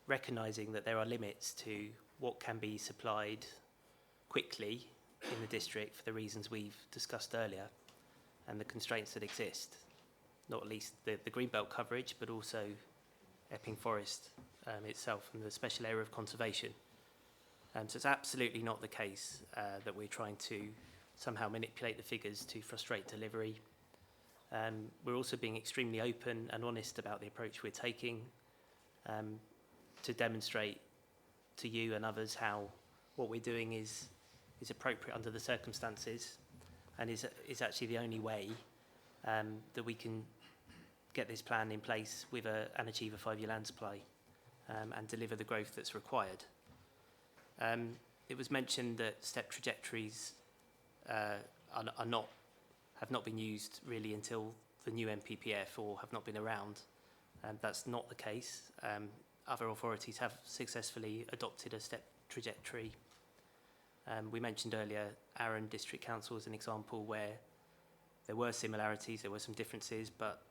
Recognising that there are limits to what can be supplied quickly in the district for the reasons we've discussed earlier, and the constraints that exist, not least the Greenbelt coverage, but also Epping Forest itself and the special area of conservation. So it's absolutely not the case that we're trying to somehow manipulate the figures to frustrate delivery. We're also being extremely open and honest about the approach we're taking to demonstrate to you and others how what we're doing is appropriate under the circumstances, and is actually the only way that we can get this plan in place with and achieve a 5-year land supply and deliver the growth that's required. It was mentioned that step trajectories have not been used really until the new NPPF, or have not been around. That's not the case. Other authorities have successfully adopted a step trajectory. We mentioned earlier Arran District Council as an example where there were similarities, there were some differences, but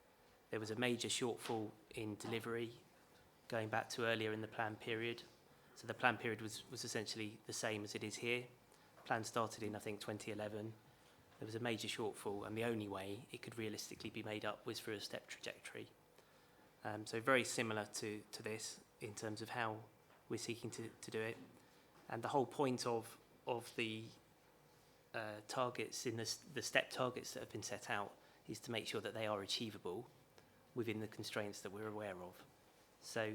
there was a major shortfall in delivery going back to earlier in the plan period. So the plan period was essentially the same as it is here. Plan started in, I think, 2011. There was a major shortfall, and the only way it could realistically be made up was through a step trajectory. So very similar to this in terms of how we're seeking to do it. And the whole point of the targets in the step targets that have been set out is to make sure that they are achievable within the constraints that we're aware of. So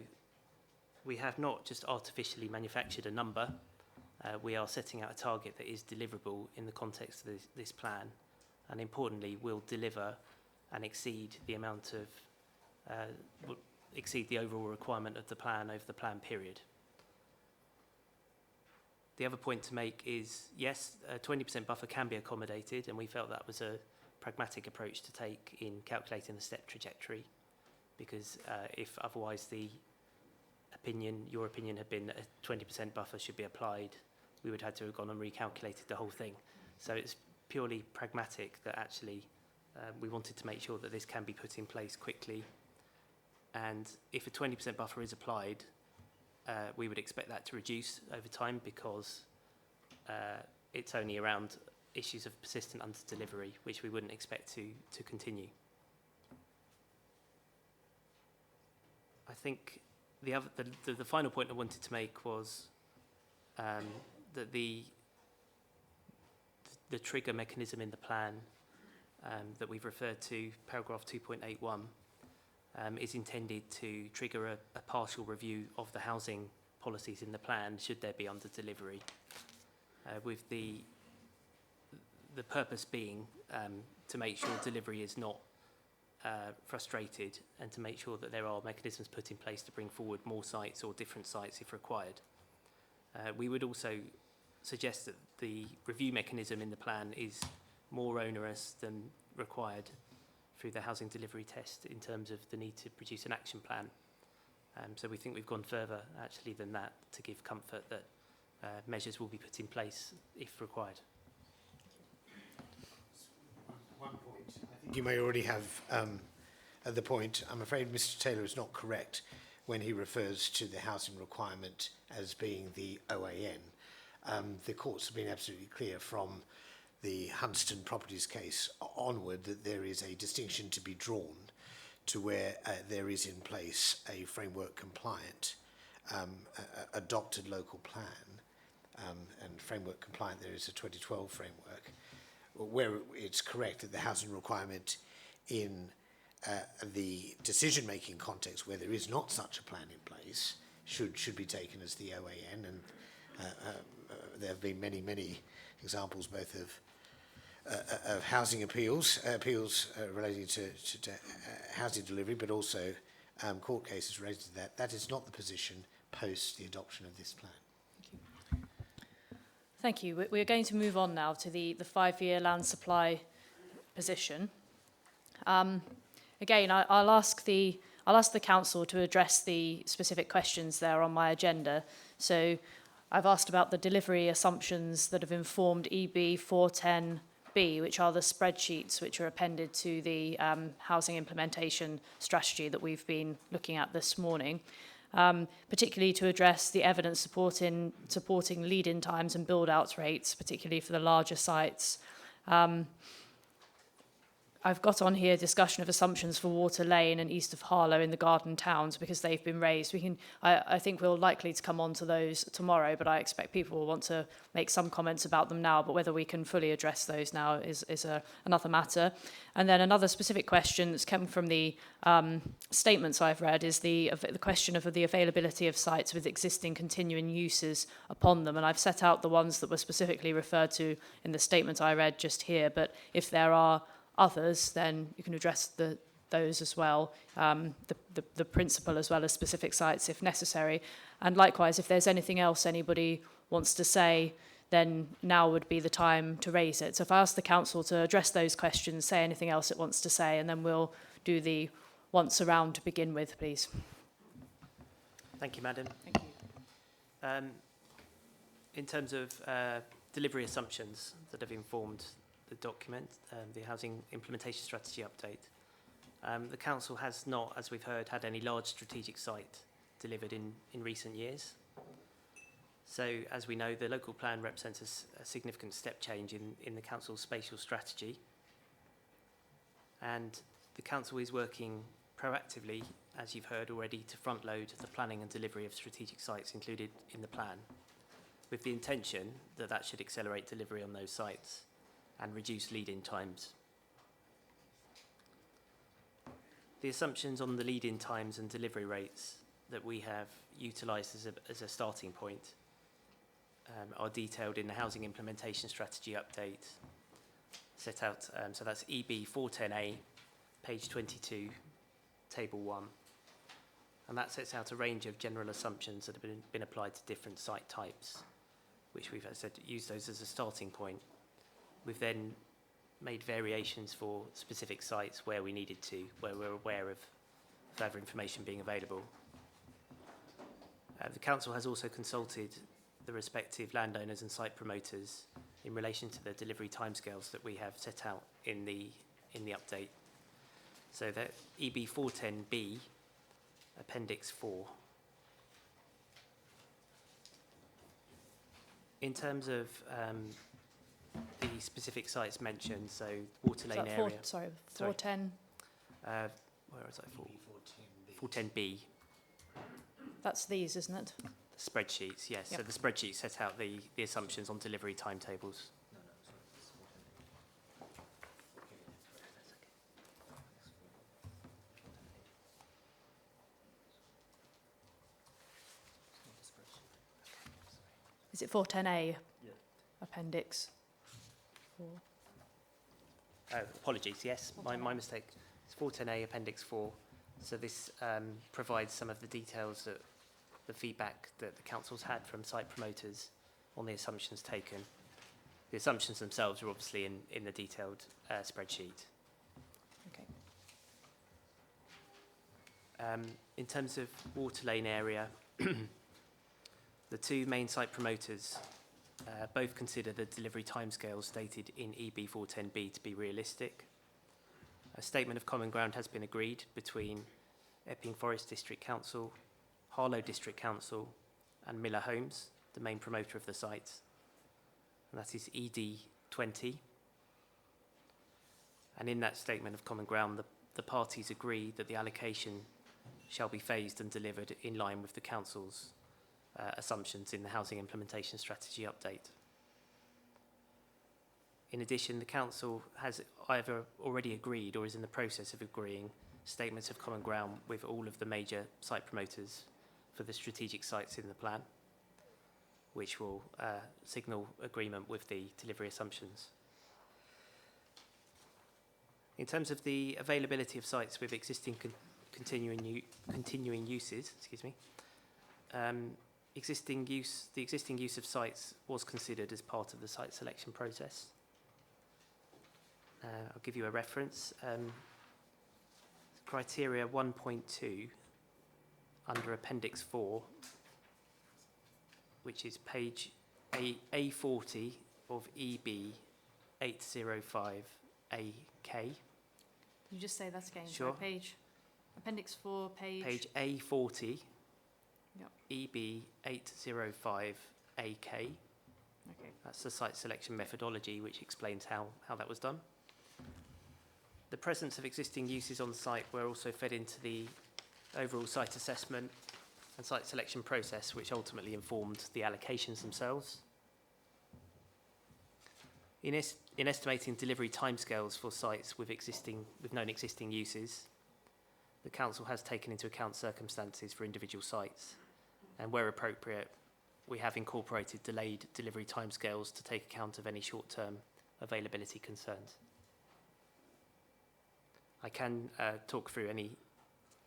we have not just artificially manufactured a number. We are setting out a target that is deliverable in the context of this plan, and importantly will deliver and exceed the amount of exceed the overall requirement of the plan over the plan period. The other point to make is, yes, a 20% buffer can be accommodated, and we felt that was a pragmatic approach to take in calculating the step trajectory, because if otherwise your opinion had been that a 20% buffer should be applied, we would have to have gone and recalculated the whole thing. So it's purely pragmatic that actually we wanted to make sure that this can be put in place quickly. And if a 20% buffer is applied, we would expect that to reduce over time, because it's only around issues of persistent under-delivery, which we wouldn't expect to continue. I think the final point I wanted to make was that the trigger mechanism in the plan that we've referred to, paragraph 2.81, is intended to trigger a partial review of the housing policies in the plan should there be under-delivery, with the purpose being to make sure delivery is not frustrated, and to make sure that there are mechanisms put in place to bring forward more sites or different sites if required. We would also suggest that the review mechanism in the plan is more onerous than required through the housing delivery test in terms of the need to produce an action plan. So we think we've gone further actually than that to give comfort that measures will be put in place if required. One point, I think you may already have at the point. I'm afraid Mr. Taylor is not correct when he refers to the housing requirement as being the OAN. The courts have been absolutely clear from the Hunston Properties case onward that there is a distinction to be drawn to where there is in place a framework compliant adopted local plan, and framework compliant there is a 2012 framework, where it's correct that the housing requirement in the decision-making context where there is not such a plan in place should be taken as the OAN, and there have been many examples both of housing appeals relating to housing delivery, but also court cases related to that. That is not the position post the adoption of this plan. Thank you. We're going to move on now to the 5-year land supply position. Again, I'll ask the council to address the specific questions there on my agenda. So I've asked about the delivery assumptions that have informed EB 410B, which are the spreadsheets which are appended to the housing implementation strategy that we've been looking at this morning, particularly to address the evidence supporting lead-in times and build-out rates, particularly for the larger sites. I've got on here discussion of assumptions for Water Lane and east of Harlow in the Garden Towns because they've been raised. I think we're likely to come on to those tomorrow, but I expect people will want to make some comments about them now, but whether we can fully address those now is another matter. And then another specific question that's come from the statements I've read is the question of the availability of sites with existing continuing uses upon them. And I've set out the ones that were specifically referred to in the statement I read just here, but if there are others, then you can address those as well, the principal as well as specific sites if necessary. And likewise, if there's anything else anybody wants to say, then now would be the time to raise it. So if I ask the council to address those questions, say anything else it wants to say, and then we'll do the once around to begin with, please. Thank you, Madam. Thank you. In terms of delivery assumptions that have informed the document, the Housing Implementation Strategy update, the Council has not, as we've heard, had any large strategic site delivered in recent years. So, as we know, the local plan represents a significant step change in the Council's spatial strategy. And the Council is working proactively as you've heard already, to front load the planning and delivery of strategic sites included in the plan, with the intention that that should accelerate delivery on those sites and reduce lead-in times. The assumptions on the lead-in times and delivery rates that we have utilised as a starting point are detailed in the Housing Implementation Strategy update set out. So that's EB 410A, page 22, table 1. And that sets out a range of general assumptions that have been applied to different site types, which we've, as I said, used those as a starting point. We've then made variations for specific sites where we needed to, where we're aware of further information being available. The Council has also consulted the respective landowners and site promoters in relation to the delivery timescales that we have set out in the update. So that EB 410B, Appendix 4. In terms of the specific sites mentioned, so Water Lane area. Sorry, Sorry. 410. Where is that for? 410B. That's these, isn't it? The spreadsheets, yes. Yep. So the spreadsheet set out the assumptions on delivery timetables. Is it 410A? Yeah. Appendix 4. Apologies, yes, my mistake. It's 410A, Appendix 4. So this provides some of the details, that the feedback that the council's had from site promoters on the assumptions taken. The assumptions themselves are obviously in the detailed spreadsheet. Okay. In terms of Water Lane area, the two main site promoters both consider the delivery timescales stated in EB 410B to be realistic. A statement of common ground has been agreed between Epping Forest District Council, Harlow District Council and Miller Homes, the main promoter of the site. And that is ED 20. And in that statement of common ground, the parties agree that the allocation shall be phased and delivered in line with the council's assumptions in the Housing Implementation Strategy update. In addition, the council has either already agreed or is in the process of agreeing statements of common ground with all of the major site promoters for the strategic sites in the plan, which will signal agreement with the delivery assumptions. In terms of the availability of sites with existing continuing uses, the existing use of sites was considered as part of the site selection process. I'll give you a reference. Criteria 1.2 under Appendix 4, which is page A40 of EB 805 AK. Can you just say that again? Sure. Sorry, page. Appendix 4, page. Page A40, Yep. EB 805 AK. Okay. That's the site selection methodology, which explains how that was done. The presence of existing uses on site were also fed into the overall site assessment and site selection process, which ultimately informed the allocations themselves. In estimating delivery timescales for sites with known existing uses, the council has taken into account circumstances for individual sites, and where appropriate, we have incorporated delayed delivery timescales to take account of any short-term availability concerns. I can talk through any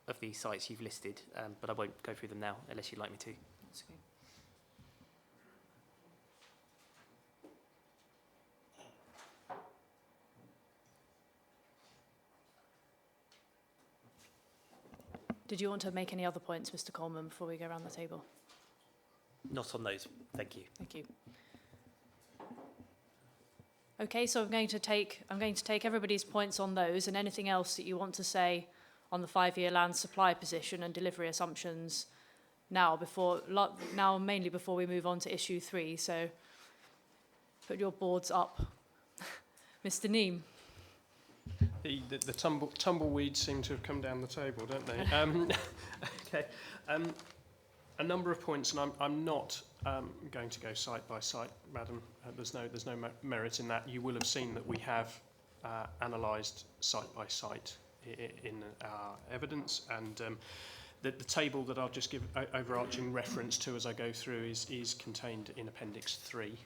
of the sites you've listed, but I won't go through them now unless you'd like me to. That's okay. Did you want to make any other points, Mr. Coleman, before we go around the table? Not on those, thank you. Thank you. Okay, so I'm going to take everybody's points on those, and anything else that you want to say on the 5-year land supply position and delivery assumptions now, mainly before we move on to issue 3. So put your boards up. Mr. Neem. The tumbleweeds seem to have come down the table, don't they? Okay. A number of points, and I'm not going to go site by site, madam. There's no merit in that. You will have seen that we have analysed site by site in our evidence, and the table that I'll just give overarching reference to as I go through is contained in Appendix 3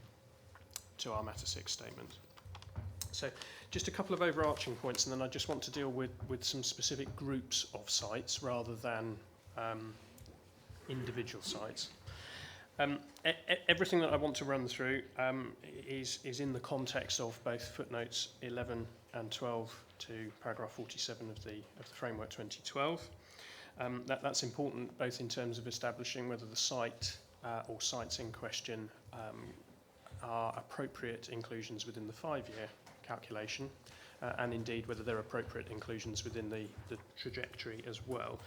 to our Matter 6 statement. So just a couple of overarching points, and then I just want to deal with some specific groups of sites rather than individual sites. Everything that I want to run through is in the context of both footnotes 11 and 12 to paragraph 47 of the Framework 2012. That's important both in terms of establishing whether the site or sites in question are appropriate inclusions within the 5-year calculation, and indeed whether they're appropriate inclusions within the trajectory as well.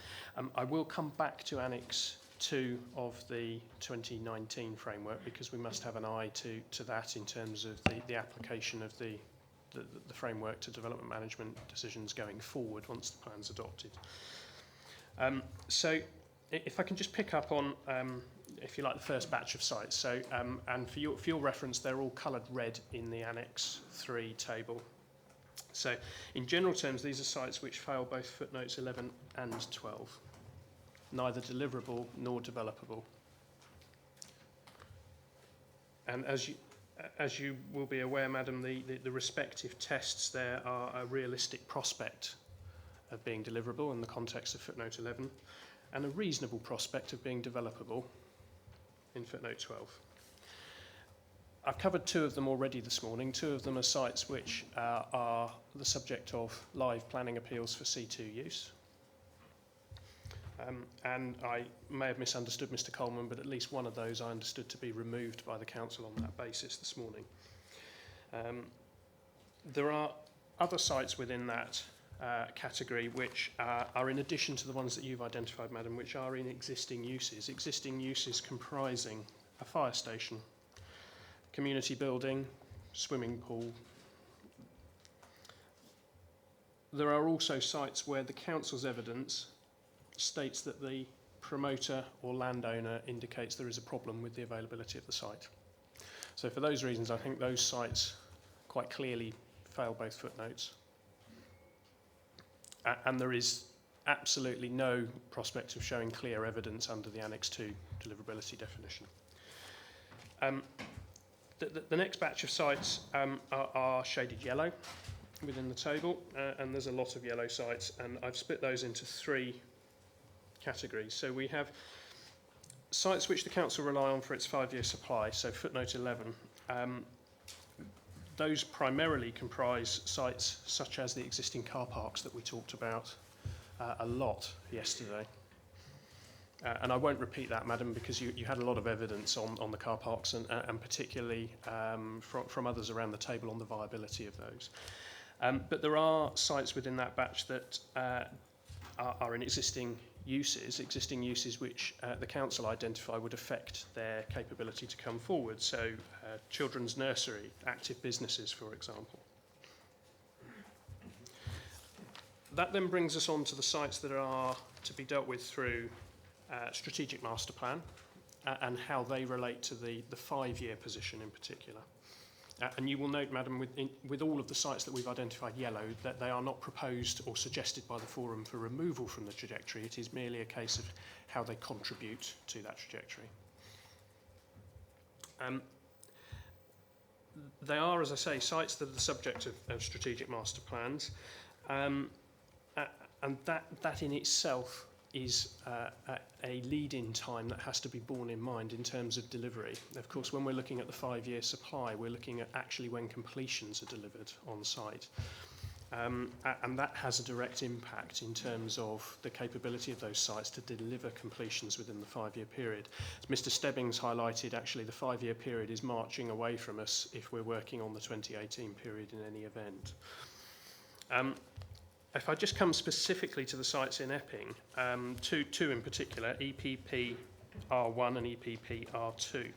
I will come back to Annex 2 of the 2019 framework, because we must have an eye to that in terms of the application of the framework to development management decisions going forward once the plan's adopted. So if I can just pick up on, if you like, the first batch of sites. So, and for your reference, they're all coloured red in the Annex 3 table. So in general terms, these are sites which fail both footnotes 11 and 12, neither deliverable nor developable. And as you will be aware, madam, the respective tests there are a realistic prospect of being deliverable in the context of footnote 11, and a reasonable prospect of being developable in footnote 12. I've covered 2 of them already this morning. 2 of them are sites which are the subject of live planning appeals for C2 use. And I may have misunderstood Mr. Coleman, but at least one of those I understood to be removed by the council on that basis this morning. There are other sites within that category which are in addition to the ones that you've identified, madam, which are in existing uses comprising a fire station, community building, swimming pool. There are also sites where the council's evidence states that the promoter or landowner indicates there is a problem with the availability of the site. So for those reasons, I think those sites quite clearly fail both footnotes. And there is absolutely no prospect of showing clear evidence under the Annex 2 deliverability definition. The next batch of sites are shaded yellow within the table, and there's a lot of yellow sites, and I've split those into 3 categories. So we have sites which the council rely on for its 5-year supply, so footnote 11. Those primarily comprise sites such as the existing car parks that we talked about a lot yesterday. And I won't repeat that, madam, because you had a lot of evidence on the car parks and particularly from others around the table on the viability of those. But there are sites within that batch that are in existing uses which the council identify would affect their capability to come forward. So children's nursery, active businesses, for example. That then brings us on to the sites that are to be dealt with through strategic master plan and how they relate to the 5-year position in particular. And you will note, madam, with all of the sites that we've identified yellow, that they are not proposed or suggested by the forum for removal from the trajectory. It is merely a case of how they contribute to that trajectory. They are, as I say, sites that are the subject of strategic master plans, and that in itself is a lead-in time that has to be borne in mind in terms of delivery. Of course, when we're looking at the 5-year supply, we're looking at actually when completions are delivered on site. And that has a direct impact in terms of the capability of those sites to deliver completions within the 5-year period. As Mr. Stebbings highlighted, actually the 5-year period is marching away from us if we're working on the 2018 period in any event. If I just come specifically to the sites in Epping, two in particular, EPP R1 and EPP R2.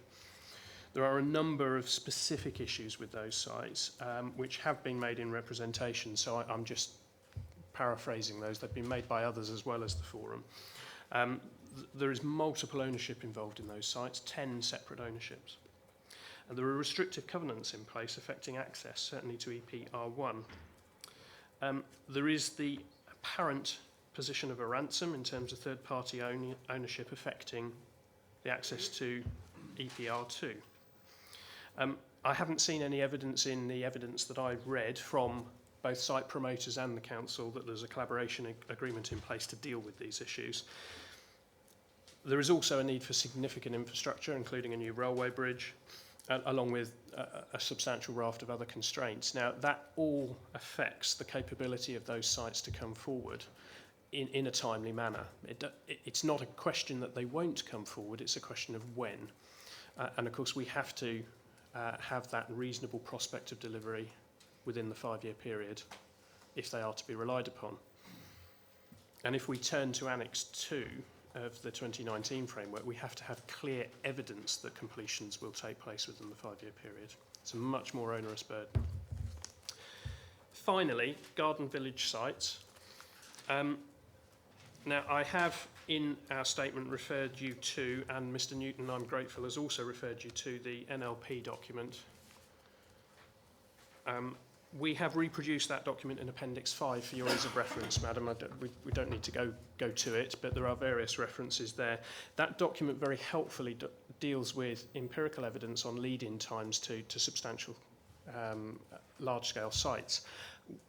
There are a number of specific issues with those sites which have been made in representation, so I'm just paraphrasing those. They've been made by others as well as the forum. There is multiple ownership involved in those sites, 10 separate ownerships. And there are restrictive covenants in place affecting access, certainly to EPR1. There is the apparent position of a ransom in terms of third-party ownership affecting the access to EPR2. I haven't seen any evidence in the evidence that I've read from both site promoters and the council that there's a collaboration agreement in place to deal with these issues. There is also a need for significant infrastructure, including a new railway bridge, along with a substantial raft of other constraints. Now, that all affects the capability of those sites to come forward in a timely manner. It's not a question that they won't come forward, it's a question of when. And of course, we have to have that reasonable prospect of delivery within the 5-year period if they are to be relied upon. And if we turn to Annex 2 of the 2019 framework, we have to have clear evidence that completions will take place within the 5-year period. It's a much more onerous burden. Finally, garden village sites. Now, I have in our statement referred you to, and Mr. Newton, I'm grateful, has also referred you to the NLP document. We have reproduced that document in Appendix 5 for your ease of reference, Madam. We don't need to go to it, but there are various references there. That document very helpfully deals with empirical evidence on lead-in times to substantial large-scale sites.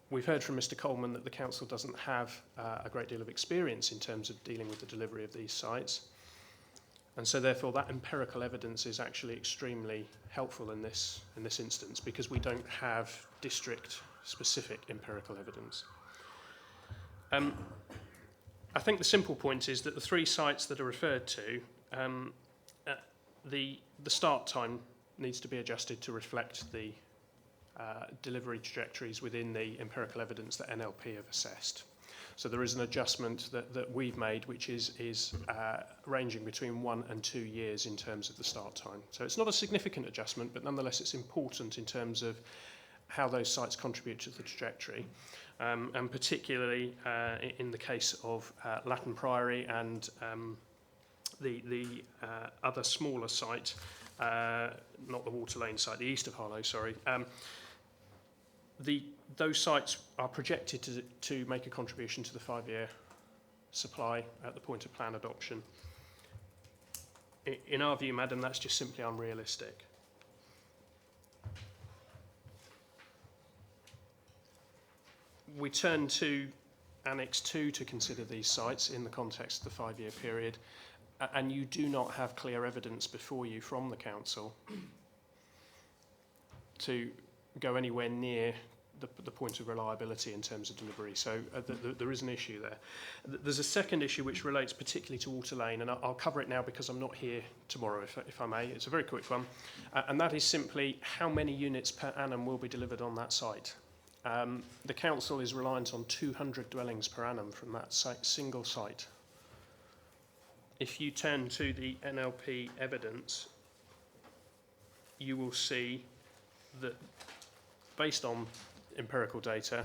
We've heard from Mr. Coleman that the council doesn't have a great deal of experience in terms of dealing with the delivery of these sites. And so therefore that empirical evidence is actually extremely helpful in this instance, because we don't have district specific empirical evidence. I think the simple point is that the 3 sites that are referred to, the start time needs to be adjusted to reflect the delivery trajectories within the empirical evidence that NLP have assessed. So there is an adjustment that we've made, which is ranging between 1 and 2 years in terms of the start time. So it's not a significant adjustment, but nonetheless it's important in terms of how those sites contribute to the trajectory. And particularly in the case of Latin Priory and the other smaller site, not the Water Lane site, the east of Harlow, sorry. Those sites are projected to make a contribution to the 5-year supply at the point of plan adoption. In our view, Madam, that's just simply unrealistic. We turn to Annex 2 to consider these sites in the context of the 5-year period, and you do not have clear evidence before you from the council to go anywhere near the point of reliability in terms of delivery. So there is an issue there. There's a second issue which relates particularly to Water Lane, and I'll cover it now because I'm not here tomorrow, if I may. It's a very quick one, and that is simply how many units per annum will be delivered on that site. The council is reliant on 200 dwellings per annum from that single site. If you turn to the NLP evidence, you will see that based on empirical data,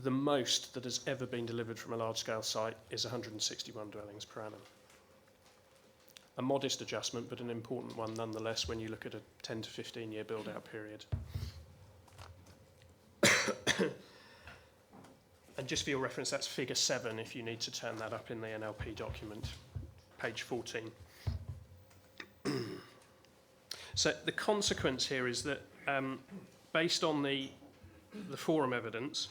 the most that has ever been delivered from a large-scale site is 161 dwellings per annum. A modest adjustment, but an important one nonetheless when you look at a 10 to 15-year build-out period. And just for your reference, that's figure 7 if you need to turn that up in the NLP document, page 14. So the consequence here is that based on the forum evidence,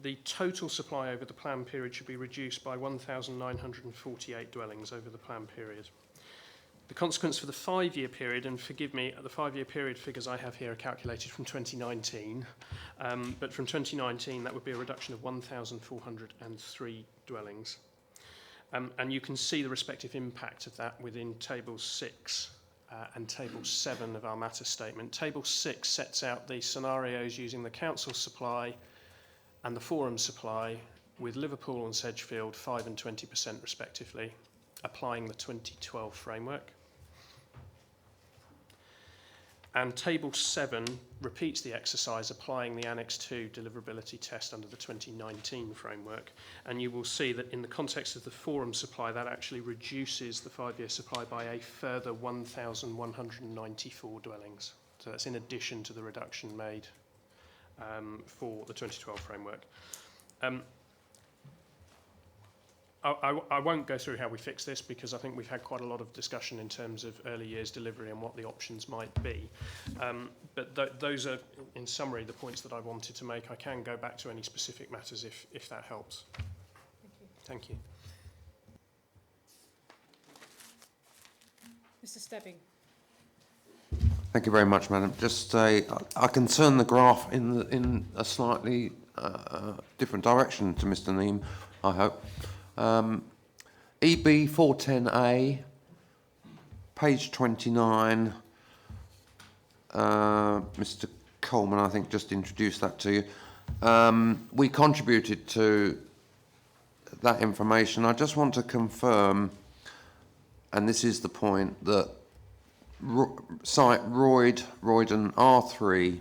the total supply over the plan period should be reduced by 1,948 dwellings over the plan period. The consequence for the 5-year period, and forgive me, the 5-year period figures I have here are calculated from 2019, but from 2019 that would be a reduction of 1,403 dwellings. And you can see the respective impact of that within Table 6 and Table 7 of our matter statement. Table 6 sets out the scenarios using the council supply and the forum supply with Liverpool and Sedgefield 5 and 20% respectively, applying the 2012 framework. And Table 7 repeats the exercise applying the Annex 2 deliverability test under the 2019 framework. And you will see that in the context of the forum supply, that actually reduces the 5-year supply by a further 1,194 dwellings. So that's in addition to the reduction made for the 2012 framework. I won't go through how we fix this because I think we've had quite a lot of discussion in terms of early years delivery and what the options might be. But those are, in summary, the points that I wanted to make. I can go back to any specific matters if that helps. Thank you. Mr. Stebbing. Thank you very much, Madam. Just I can turn the graph in a slightly different direction to Mr. Neame, I hope. EB 410A, page 29. Mr. Coleman, I think, just introduced that to you. We contributed to that information. I just want to confirm, and this is the point, that site Royden R3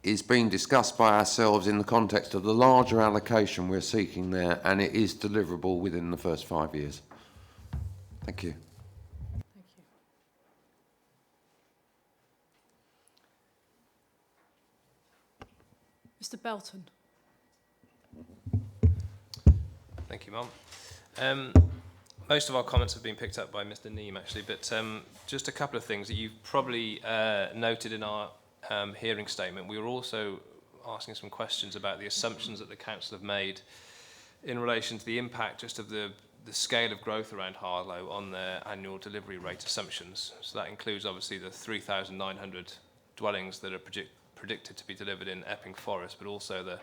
is being discussed by ourselves in the context of the larger allocation we're seeking there, and it is deliverable within the first 5 years. Thank you. Thank you. Mr. Belton. Thank you, Mum. Most of our comments have been picked up by Mr. Neame, actually, but just a couple of things that you've probably noted in our hearing statement. We were also asking some questions about the assumptions that the council have made in relation to the impact just of the scale of growth around Harlow on their annual delivery rate assumptions. So that includes obviously the 3,900 dwellings that are predicted to be delivered in Epping Forest, but also the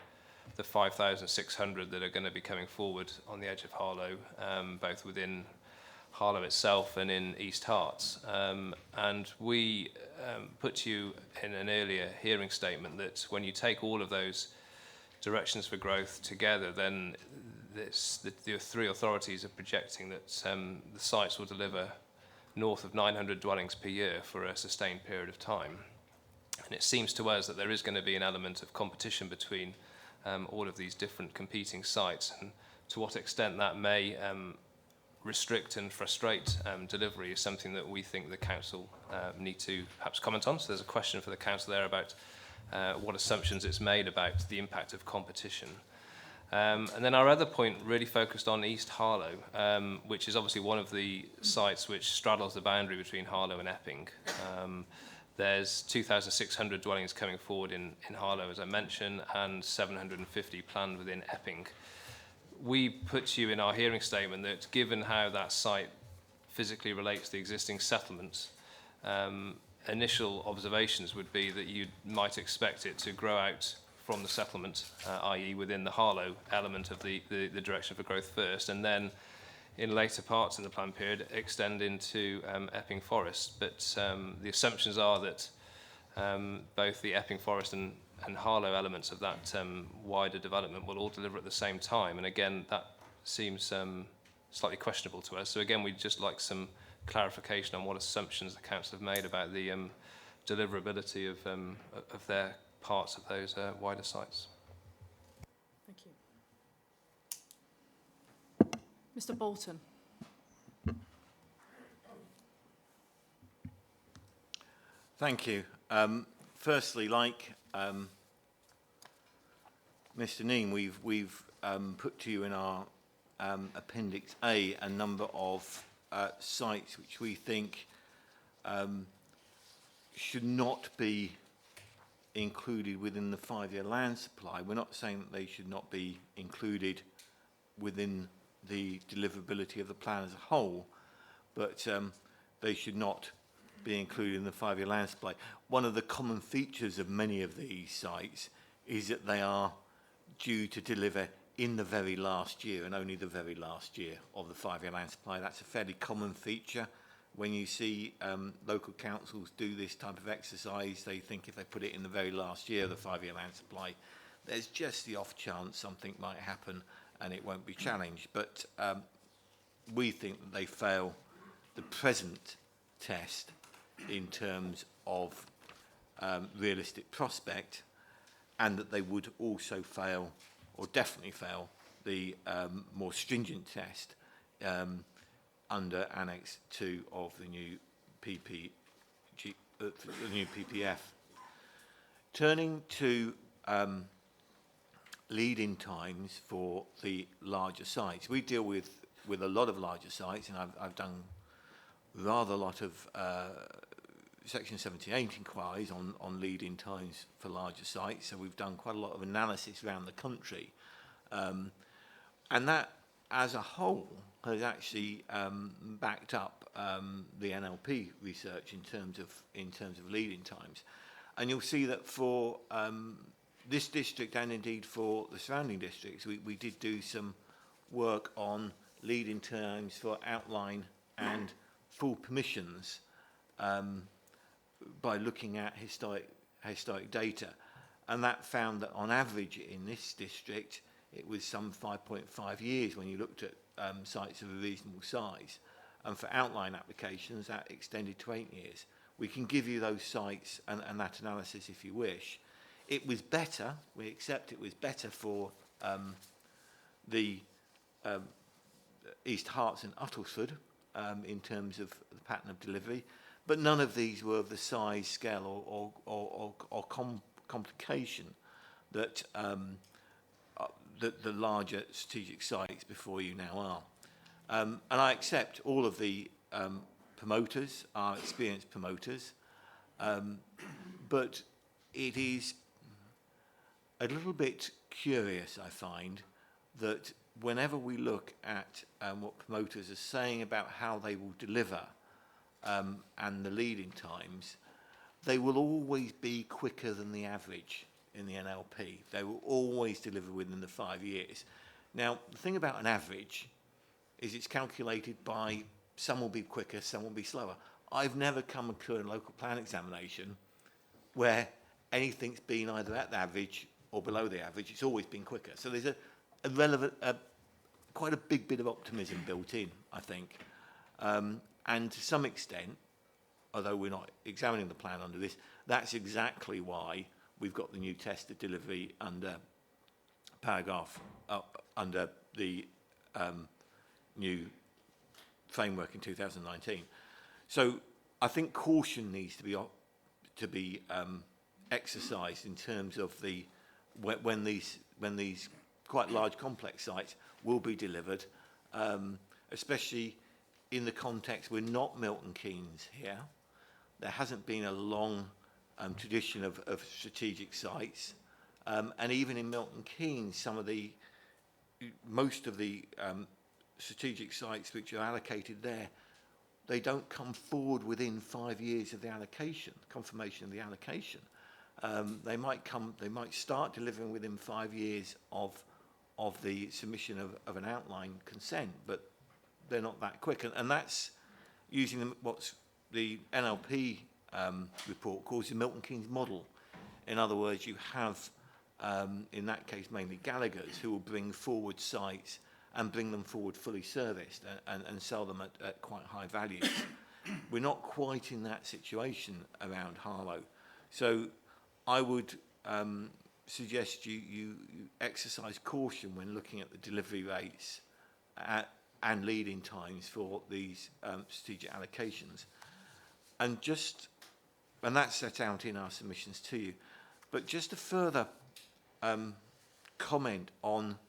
5,600 that are going to be coming forward on the edge of Harlow, both within Harlow itself and in East Herts. And we put to you in an earlier hearing statement that when you take all of those directions for growth together, then the three authorities are projecting that the sites will deliver north of 900 dwellings per year for a sustained period of time. And it seems to us that there is going to be an element of competition between all of these different competing sites, and to what extent that may restrict and frustrate delivery is something that we think the council need to perhaps comment on. So there's a question for the council there about what assumptions it's made about the impact of competition. And then our other point really focused on East Harlow, which is obviously one of the sites which straddles the boundary between Harlow and Epping. There's 2,600 dwellings coming forward in Harlow, as I mentioned, and 750 planned within Epping. We put to you in our hearing statement that given how that site physically relates to the existing settlements, initial observations would be that you might expect it to grow out from the settlement, i.e. within the Harlow element of the direction for growth first, and then in later parts of the plan period extend into Epping Forest. But the assumptions are that both the Epping Forest and Harlow elements of that wider development will all deliver at the same time. And again, that seems slightly questionable to us. So again, we'd just like some clarification on what assumptions the council have made about the deliverability of their parts of those wider sites. Thank you. Mr. Bolton. Thank you. Firstly, like Mr. Neame, we've put to you in our Appendix A a number of sites which we think should not be included within the 5-year land supply. We're not saying that they should not be included within the deliverability of the plan as a whole, but they should not be included in the 5-year land supply. One of the common features of many of these sites is that they are due to deliver in the very last year, and only the very last year of the 5-year land supply. That's a fairly common feature. When you see local councils do this type of exercise, they think if they put it in the very last year of the 5-year land supply, there's just the off chance something might happen and it won't be challenged. But we think that they fail the present test in terms of realistic prospect, and that they would also fail, or definitely fail, the more stringent test under Annex 2 of the new the new PPF. Turning to lead-in times for the larger sites. We deal with a lot of larger sites, and I've done rather a lot of Section 78 inquiries on lead-in times for larger sites. So we've done quite a lot of analysis around the country. And that, as a whole, has actually backed up the NLP research in terms of lead-in times. And you'll see that for this district, and indeed for the surrounding districts, we did do some work on lead-in times for outline and full permissions by looking at historic data. And that found that on average in this district, it was some 5.5 years when you looked at sites of a reasonable size. And for outline applications, that extended to 8 years. We can give you those sites and that analysis if you wish. It was better, we accept it was better for the East Herts and Uttlesford in terms of the pattern of delivery, but none of these were of the size, scale or complication that the larger strategic sites before you now are. And I accept all of the promoters are experienced promoters, but it is a little bit curious, I find, that whenever we look at what promoters are saying about how they will deliver and the lead-in times, they will always be quicker than the average in the NLP. They will always deliver within the 5 years. Now, the thing about an average is it's calculated by some will be quicker, some will be slower. I've never come to a local plan examination where anything's been either at the average or below the average. It's always been quicker. So there's quite a big bit of optimism built in, I think. And to some extent, although we're not examining the plan under this, that's exactly why we've got the new test of delivery under paragraph, under the new framework in 2019. So I think caution needs to be exercised in terms of the when these quite large complex sites will be delivered, especially in the context we're not Milton Keynes here. There hasn't been a long tradition of strategic sites, and even in Milton Keynes, most of the strategic sites which are allocated there, they don't come forward within 5 years of the allocation, confirmation of the allocation. They might start delivering within 5 years of the submission of an outline consent, but they're not that quick. And that's using what's the NLP report calls the Milton Keynes model. In other words, you have, in that case, mainly Gallagher's, who will bring forward sites and bring them forward fully serviced and sell them at quite high values. We're not quite in that situation around Harlow. So I would suggest you exercise caution when looking at the delivery rates and lead-in times for these strategic allocations. And that's set out in our submissions to you. But just a further comment on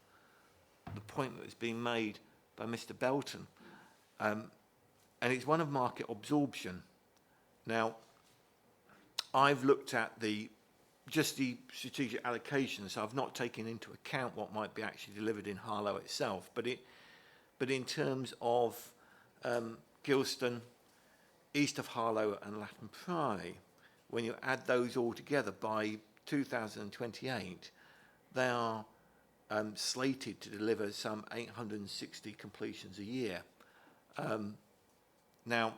the point that was being made by Mr. Belton, and it's one of market absorption. Now, I've looked at just the strategic allocations, so I've not taken into account what might be actually delivered in Harlow itself, but in terms of Gilston, east of Harlow and Latham Priory, when you add those all together by 2028, they are slated to deliver some 860 completions a year. Now,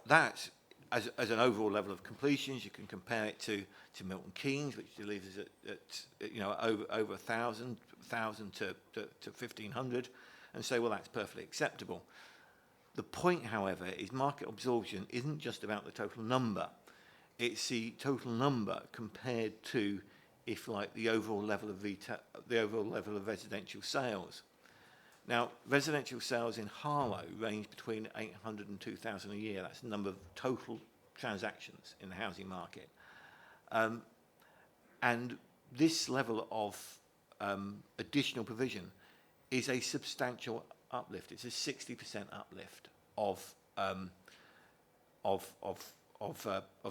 that, as an overall level of completions, you can compare it to Milton Keynes, which delivers at over 1,000 to 1,500, and say, well, that's perfectly acceptable. The point, however, is market absorption isn't just about the total number. It's the total number compared to, if like, the overall level of residential sales. Now, residential sales in Harlow range between 800 and 2,000 a year. That's the number of total transactions in the housing market. And this level of additional provision is a substantial uplift. It's a 60% uplift of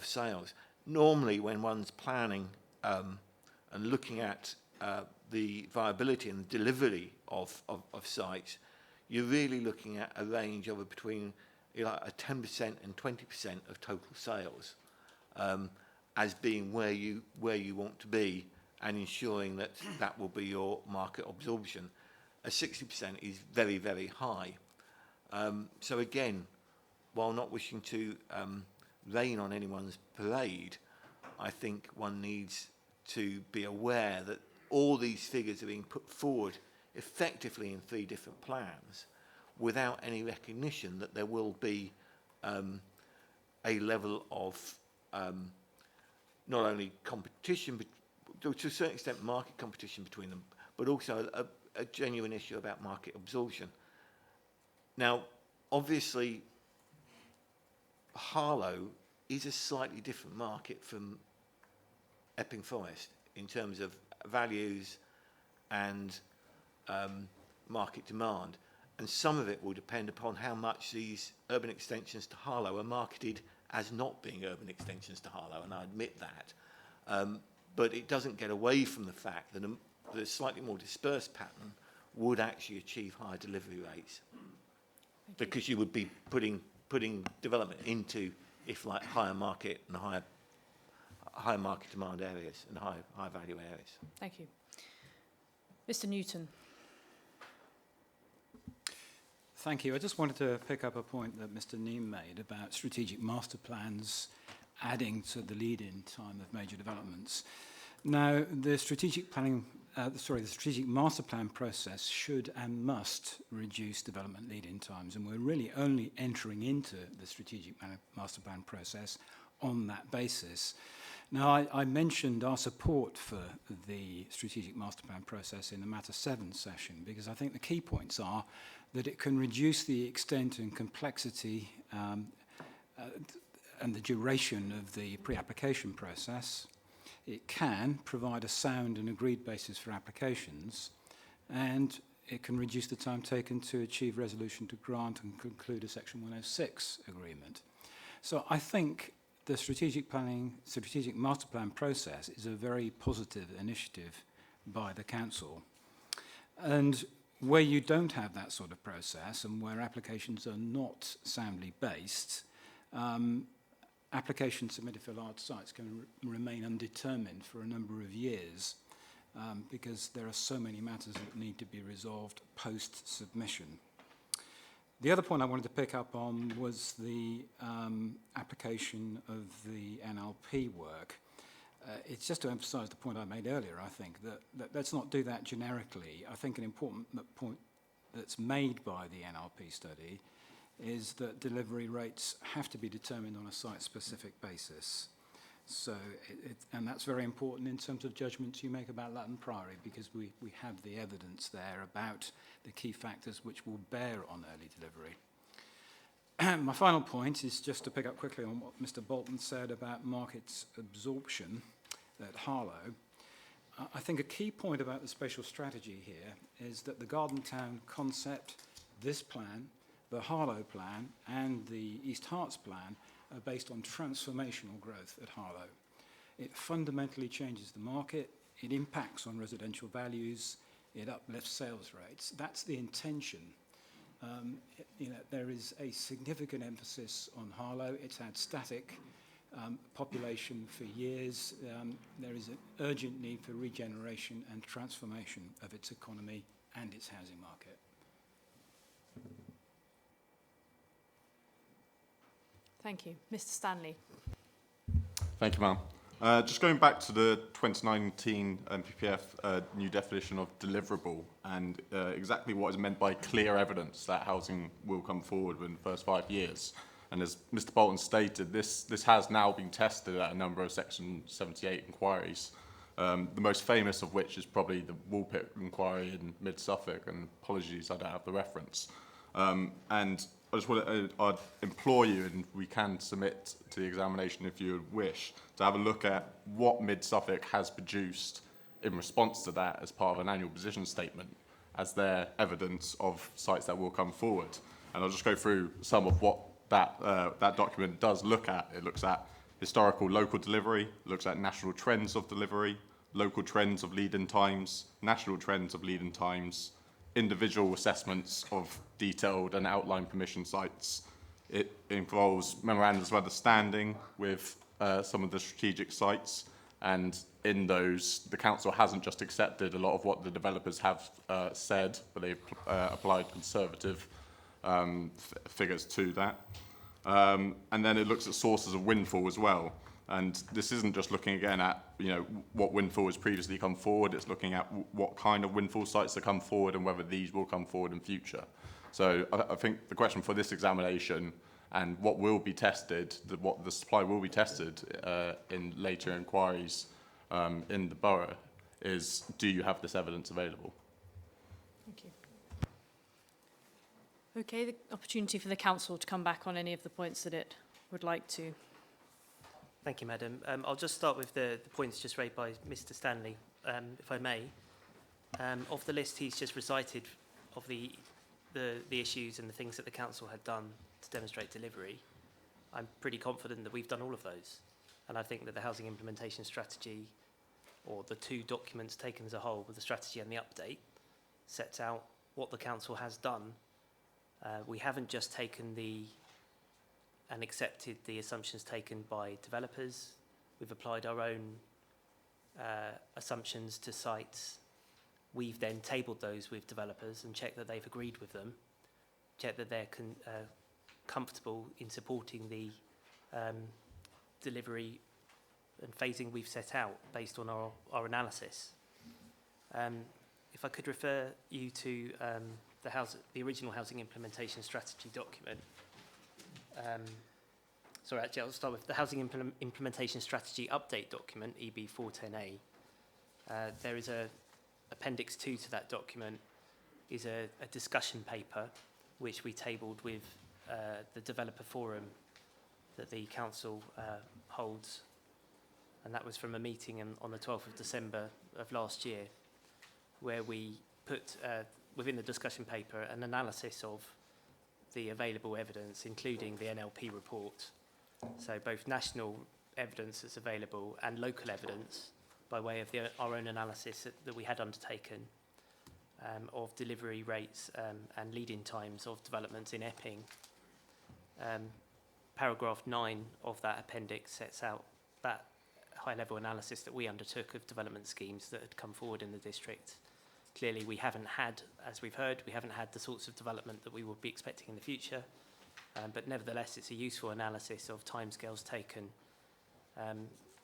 sales. Normally, when one's planning and looking at the viability and delivery of sites, you're really looking at a range of between a 10% and 20% of total sales as being where you want to be, and ensuring that that will be your market absorption. A 60% is very, very high. So again, while not wishing to rain on anyone's parade, I think one needs to be aware that all these figures are being put forward effectively in 3 different plans without any recognition that there will be a level of not only competition, but to a certain extent market competition between them, but also a genuine issue about market absorption. Now, obviously, Harlow is a slightly different market from Epping Forest in terms of values and market demand. And some of it will depend upon how much these urban extensions to Harlow are marketed as not being urban extensions to Harlow, and I admit that. But it doesn't get away from the fact that the slightly more dispersed pattern would actually achieve higher delivery rates, because you would be putting development into, if like, higher market and higher market demand areas and high value areas. Thank you. Mr. Newton. Thank you. I just wanted to pick up a point that Mr. Neame made about strategic master plans adding to the lead-in time of major developments. Now, the strategic master plan process should and must reduce development lead-in times, and we're really only entering into the strategic master plan process on that basis. Now, I mentioned our support for the strategic master plan process in the Matter 7 session, because I think the key points are that it can reduce the extent and complexity and the duration of the pre-application process. It can provide a sound and agreed basis for applications, and it can reduce the time taken to achieve resolution to grant and conclude a Section 106 agreement. So I think the strategic master plan process is a very positive initiative by the council. And where you don't have that sort of process, and where applications are not soundly based, applications submitted for large sites can remain undetermined for a number of years, because there are so many matters that need to be resolved post-submission. The other point I wanted to pick up on was the application of the NLP work. It's just to emphasise the point I made earlier, I think, that let's not do that generically. I think an important point that's made by the NLP study is that delivery rates have to be determined on a site-specific basis. So, and that's very important in terms of judgments you make about Latin Priory, because we have the evidence there about the key factors which will bear on early delivery. My final point is just to pick up quickly on what Mr. Bolton said about market absorption at Harlow. I think a key point about the spatial strategy here is that the Garden Town concept, this plan, the Harlow plan and the East Herts plan are based on transformational growth at Harlow. It fundamentally changes the market, it impacts on residential values, it uplifts sales rates. That's the intention. There is a significant emphasis on Harlow. It's had static population for years. There is an urgent need for regeneration and transformation of its economy and its housing market. Thank you. Mr. Stanley. Thank you, ma'am. Just going back to the 2019 PPF new definition of deliverable and exactly what is meant by clear evidence that housing will come forward within the first 5 years. And as Mr. Bolton stated, this has now been tested at a number of Section 78 inquiries, the most famous of which is probably the Woolpit inquiry in Mid-Suffolk, and apologies, I don't have the reference. And I just want to, I'd implore you, and we can submit to the examination if you wish, to have a look at what Mid-Suffolk has produced in response to that as part of an annual position statement as their evidence of sites that will come forward. And I'll just go through some of what that document does look at. It looks at historical local delivery, looks at national trends of delivery, local trends of lead-in times, national trends of lead-in times, individual assessments of detailed and outline permission sites. It involves memorandums of understanding with some of the strategic sites, and in those, the council hasn't just accepted a lot of what the developers have said, but they've applied conservative figures to that. And then it looks at sources of windfall as well. And this isn't just looking again at, you know, what windfall has previously come forward, it's looking at what kind of windfall sites have come forward and whether these will come forward in future. So I think the question for this examination and what will be tested, what the supply will be tested in later inquiries in the borough is, do you have this evidence available? Thank you. Okay, the opportunity for the council to come back on any of the points that it would like to. Thank you, Madam. I'll just start with the points just raised by Mr. Stanley, if I may. Of the list he's just recited of the issues and the things that the council had done to demonstrate delivery, I'm pretty confident that we've done all of those. And I think that the housing implementation strategy, or the two documents taken as a whole, with the strategy and the update, sets out what the council has done. We haven't just taken and accepted the assumptions taken by developers. We've applied our own assumptions to sites. We've then tabled those with developers and checked that they've agreed with them, checked that they're comfortable in supporting the delivery and phasing we've set out based on our analysis. If I could refer you to the original housing implementation strategy document. Sorry, actually, I'll start with the housing implementation strategy update document, EB 410A. There is appendix 2 to that document is a discussion paper which we tabled with the developer forum that the council holds, and that was from a meeting on the 12th of December of last year, where we put within the discussion paper an analysis of the available evidence, including the NLP report. So both national evidence that's available and local evidence by way of our own analysis that we had undertaken of delivery rates and lead-in times of developments in Epping. Paragraph 9 of that appendix sets out that high-level analysis that we undertook of development schemes that had come forward in the district. Clearly, we haven't had, as we've heard, we haven't had the sorts of development that we will be expecting in the future. But nevertheless, it's a useful analysis of timescales taken.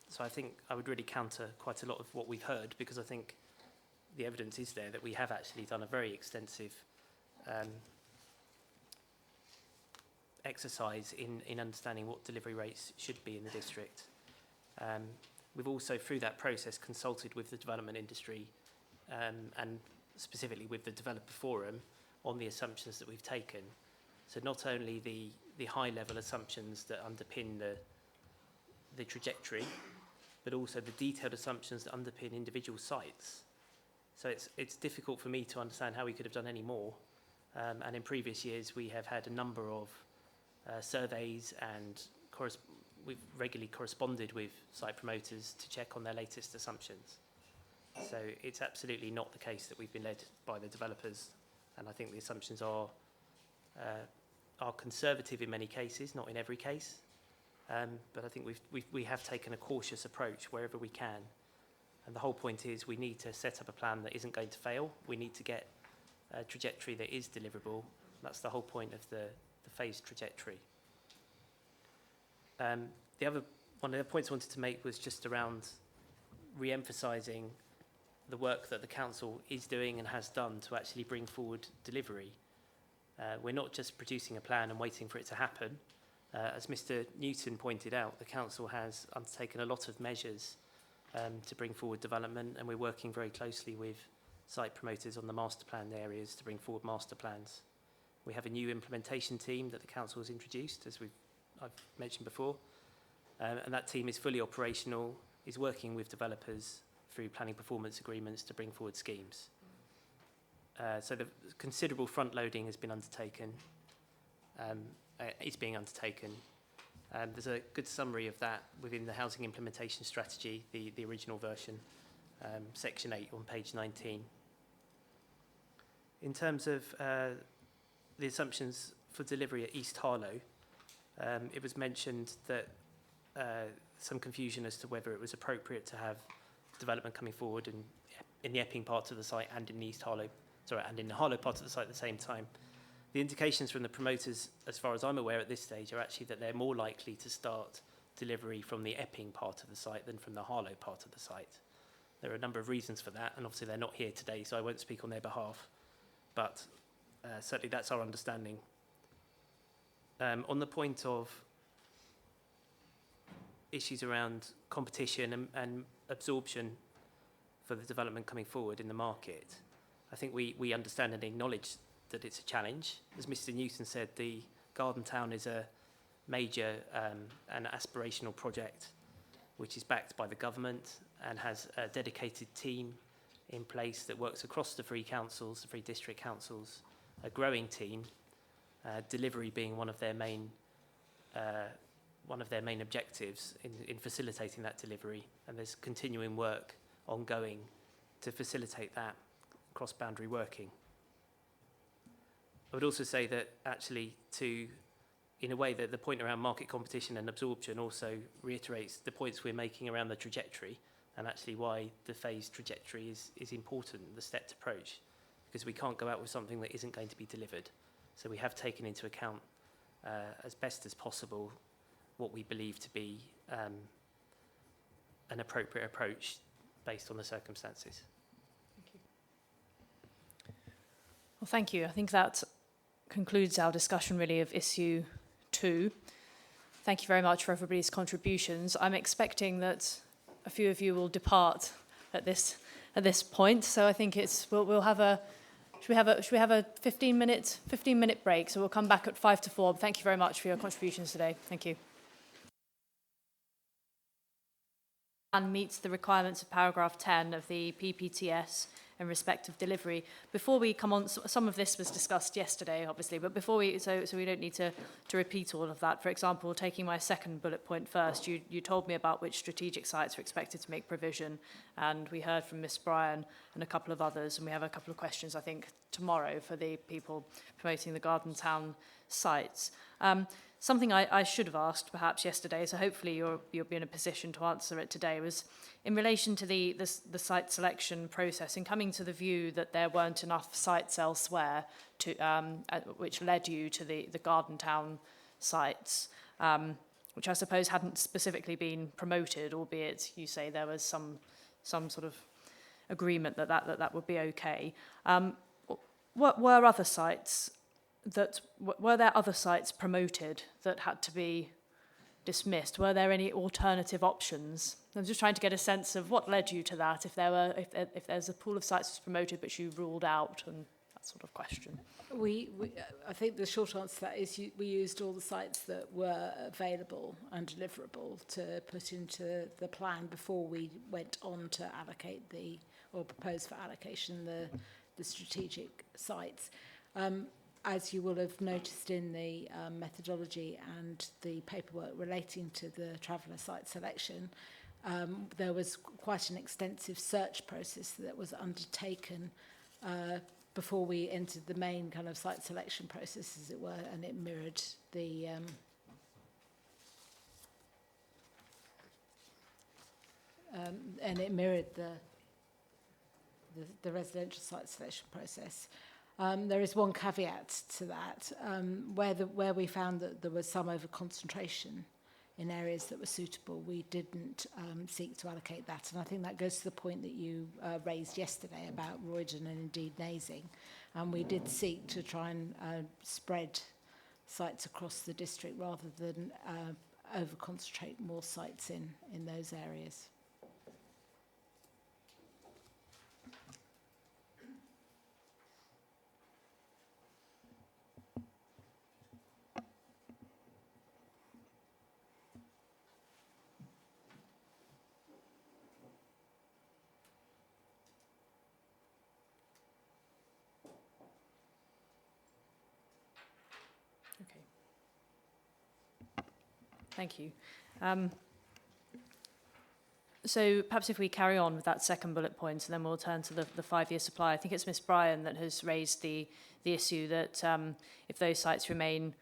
So I think I would really counter quite a lot of what we've heard, because I think the evidence is there that we have actually done a very extensive exercise in understanding what delivery rates should be in the district. We've also, through that process, consulted with the development industry and specifically with the developer forum on the assumptions that we've taken. So not only the high-level assumptions that underpin the trajectory, but also the detailed assumptions that underpin individual sites. So it's difficult for me to understand how we could have done any more. And in previous years, we have had a number of surveys, and we've regularly corresponded with site promoters to check on their latest assumptions. So it's absolutely not the case that we've been led by the developers, and I think the assumptions are conservative in many cases, not in every case. But I think we have taken a cautious approach wherever we can. And the whole point is we need to set up a plan that isn't going to fail. We need to get a trajectory that is deliverable. That's the whole point of the phased trajectory. The other one of the points I wanted to make was just around re-emphasising the work that the council is doing and has done to actually bring forward delivery. We're not just producing a plan and waiting for it to happen. As Mr Newton pointed out, the council has undertaken a lot of measures to bring forward development, and we're working very closely with site promoters on the master planned areas to bring forward master plans. We have a new implementation team that the council has introduced, as I've mentioned before, and that team is fully operational, is working with developers through planning performance agreements to bring forward schemes. So the considerable front loading has been undertaken, is being undertaken. There's a good summary of that within the housing implementation strategy, the original version, section 8 on page 19. In terms of the assumptions for delivery at East Harlow, it was mentioned that some confusion as to whether it was appropriate to have development coming forward in the Epping part of the site and in the and in the Harlow part of the site at the same time. The indications from the promoters, as far as I'm aware at this stage, are actually that they're more likely to start delivery from the Epping part of the site than from the Harlow part of the site. There are a number of reasons for that, and obviously they're not here today, so I won't speak on their behalf. But certainly that's our understanding. On the point of issues around competition and absorption for the development coming forward in the market, I think we understand and acknowledge that it's a challenge. As Mr Newton said, the Garden Town is a major and aspirational project which is backed by the government and has a dedicated team in place that works across the three councils, the three district councils, a growing team, delivery being one of their main objectives in facilitating that delivery, and there's continuing work ongoing to facilitate that cross-boundary working. I would also say that actually in a way that the point around market competition and absorption also reiterates the points we're making around the trajectory and actually why the phased trajectory is important, the stepped approach, because we can't go out with something that isn't going to be delivered. So we have taken into account as best as possible what we believe to be an appropriate approach based on the circumstances. Well, thank you. I think that concludes our discussion really of issue 2. Thank you very much for everybody's contributions. I'm expecting that a few of you will depart at this point, so I think we'll have a should we have a 15-minute break? So we'll come back at 5 to 4. Thank you very much for your contributions today. Thank you. And meets the requirements of paragraph 10 of the PPTS in respect of delivery. Before we come on, some of this was discussed yesterday, obviously, but before so we don't need to repeat all of that. For example, taking my second bullet point first, you told me about which strategic sites are expected to make provision, and we heard from Miss Bryan and a couple of others, and we have a couple of questions, I think, tomorrow for the people promoting the Garden Town sites. Something I should have asked perhaps yesterday, so hopefully you'll be in a position to answer it today, was in relation to the site selection process and coming to the view that there weren't enough sites elsewhere to which led you to the Garden Town sites, which I suppose hadn't specifically been promoted, albeit you say there was some sort of agreement that would be okay. What were other sites? Were there other sites promoted that had to be dismissed? Were there any alternative options? I'm just trying to get a sense of what led you to that, if there's a pool of sites that's promoted but you ruled out, and that sort of question. I think the short answer to that is we used all the sites that were available and deliverable to put into the plan before we went on to allocate or propose for allocation the strategic sites. As you will have noticed in the methodology and the paperwork relating to the traveller site selection, there was quite an extensive search process that was undertaken before we entered the main kind of site selection process, as it were, and it mirrored the the residential site selection process. There is one caveat to that, where we found that there was some over-concentration in areas that were suitable, we didn't seek to allocate that. And I think that goes to the point that you raised yesterday about Roydon and indeed Nasing. And we did seek to try and spread sites across the district rather than over-concentrate more sites in those areas. Okay. Thank you. So perhaps if we carry on with that second bullet point, and then we'll turn to the 5-year supply. I think it's Ms. Bryan that has raised the issue that if those sites remain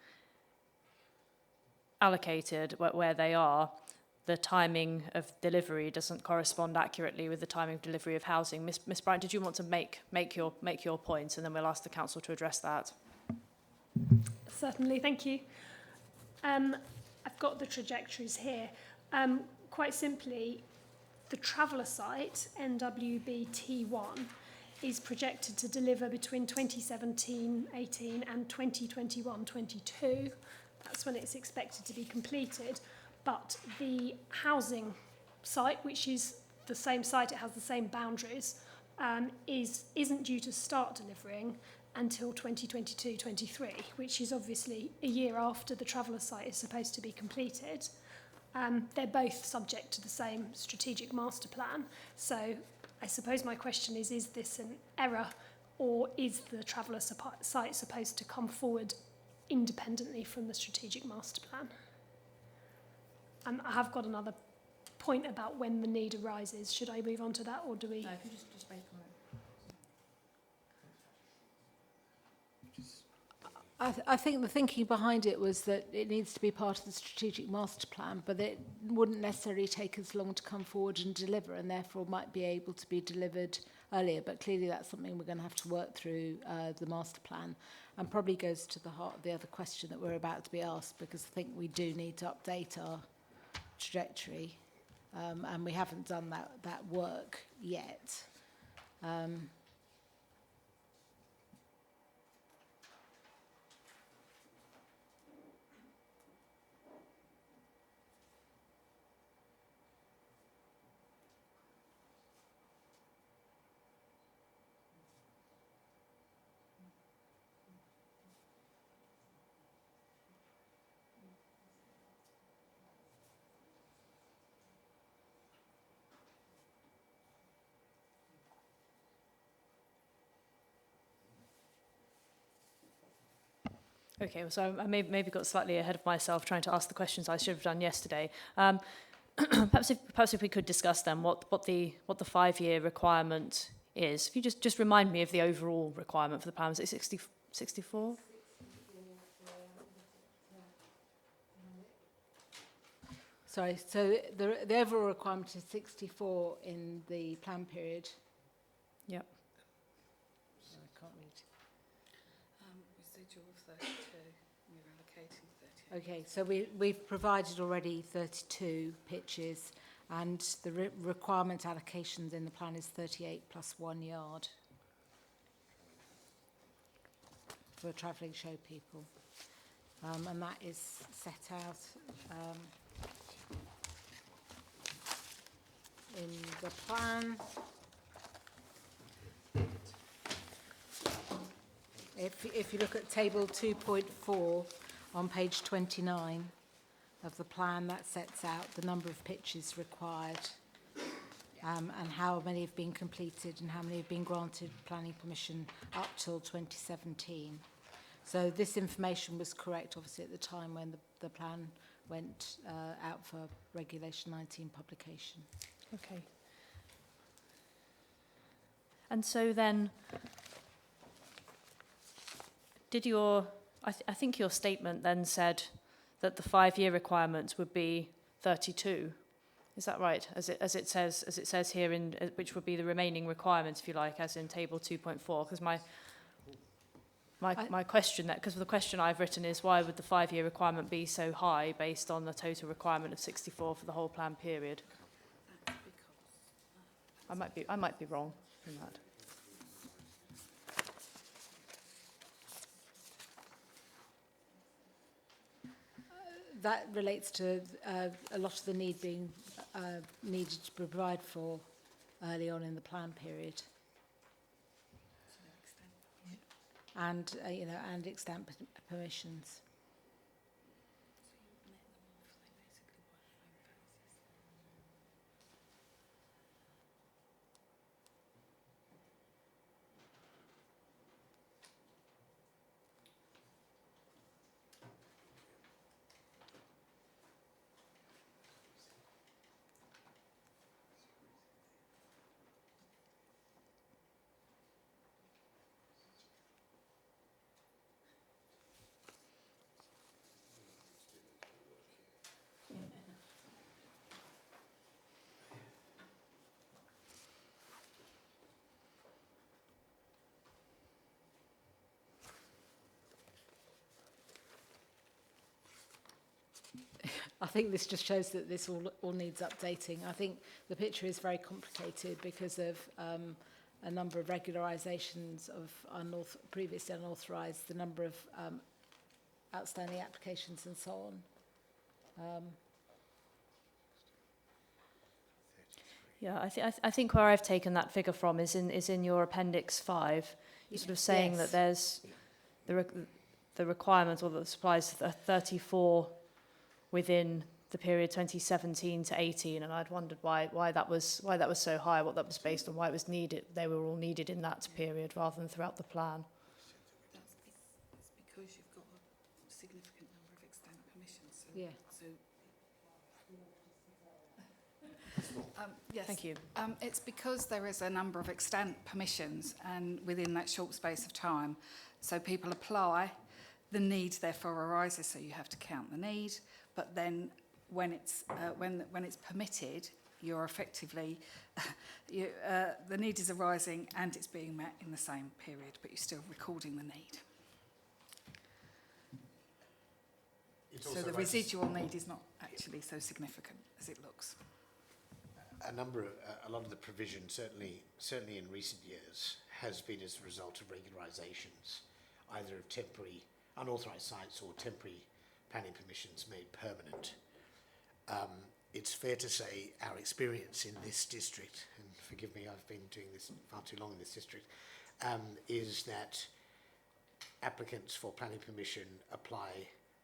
allocated where they are, the timing of delivery doesn't correspond accurately with the timing of delivery of housing. Ms. Bryan, did you want to make your point, and then we'll ask the council to address that? Certainly, thank you. I've got the trajectories here. Quite simply, the Traveller site, NWBT1, is projected to deliver between 2017-18 and 2021-22. That's when it's expected to be completed. But the housing site, which is the same site, it has the same boundaries, isn't due to start delivering until 2022-23, which is obviously a year after the Traveller site is supposed to be completed. They're both subject to the same strategic master plan. So I suppose my question is this an error, or is the Traveller site supposed to come forward independently from the strategic master plan? And I have got another point about when the need arises. Should I move on to that, or do we? No, if you just make a comment. I think the thinking behind it was that it needs to be part of the strategic master plan, but it wouldn't necessarily take as long to come forward and deliver, and therefore might be able to be delivered earlier. But clearly that's something we're going to have to work through the master plan, and probably goes to the heart of the other question that we're about to be asked, because I think we do need to update our trajectory, and we haven't done that work yet. Okay, well, so I maybe got slightly ahead of myself trying to ask the questions I should have done yesterday. Perhaps if we could discuss then what the 5-year requirement is. If you just remind me of the overall requirement for the plan. Is it 64? Sorry, so the overall requirement is 64 in the plan period. Yep. I can't read. Residual of 32, we're allocating 38. Okay, so we've provided already 32 pitches, and the requirement allocations in the plan is 38 plus 1 yard for travelling show people. And that is set out in the plan. If you look at table 2.4 on page 29 of the plan, that sets out the number of pitches required, and how many have been completed and how many have been granted planning permission up till 2017. So this information was correct, obviously, at the time when the plan went out for Regulation 19 publication. Okay. And so then, did I think your statement then said that the 5-year requirement would be 32. Is that right? As it says here, which would be the remaining requirements, if you like, as in table 2.4. Because my question, because the question I've written is why would the 5-year requirement be so high based on the total requirement of 64 for the whole plan period? I might be wrong in that. That relates to a lot of the need being needed to provide for early on in the plan period. And, and extent permissions. I think this just shows that this all needs updating. I think the picture is very complicated because of a number of regularisations of previously unauthorised, the number of outstanding applications and so on. Yeah, I think where I've taken that figure from is in your Appendix 5. You're sort of saying Yes. that there's the requirement or the supplies 34 within the period 2017 to 18, and I'd wondered why that was so high, what that was based on, why it was needed. They were all needed in that period rather than throughout the plan. That's because you've got a significant number of extant permissions. So, Yeah. Yes. Thank you. It's because there is a number of extant permissions, and within that short space of time, so people apply. The need therefore arises, so you have to count the need. But then, when it's permitted, you're effectively the need is arising and it's being met in the same period, but you're still recording the need. So the residual need is not actually so significant as it looks. A lot of the provision, certainly in recent years, has been as a result of regularisations, either of temporary unauthorised sites or temporary planning permissions made permanent. It's fair to say our experience in this district, and forgive me, I've been doing this far too long in this district, is that applicants for planning permission apply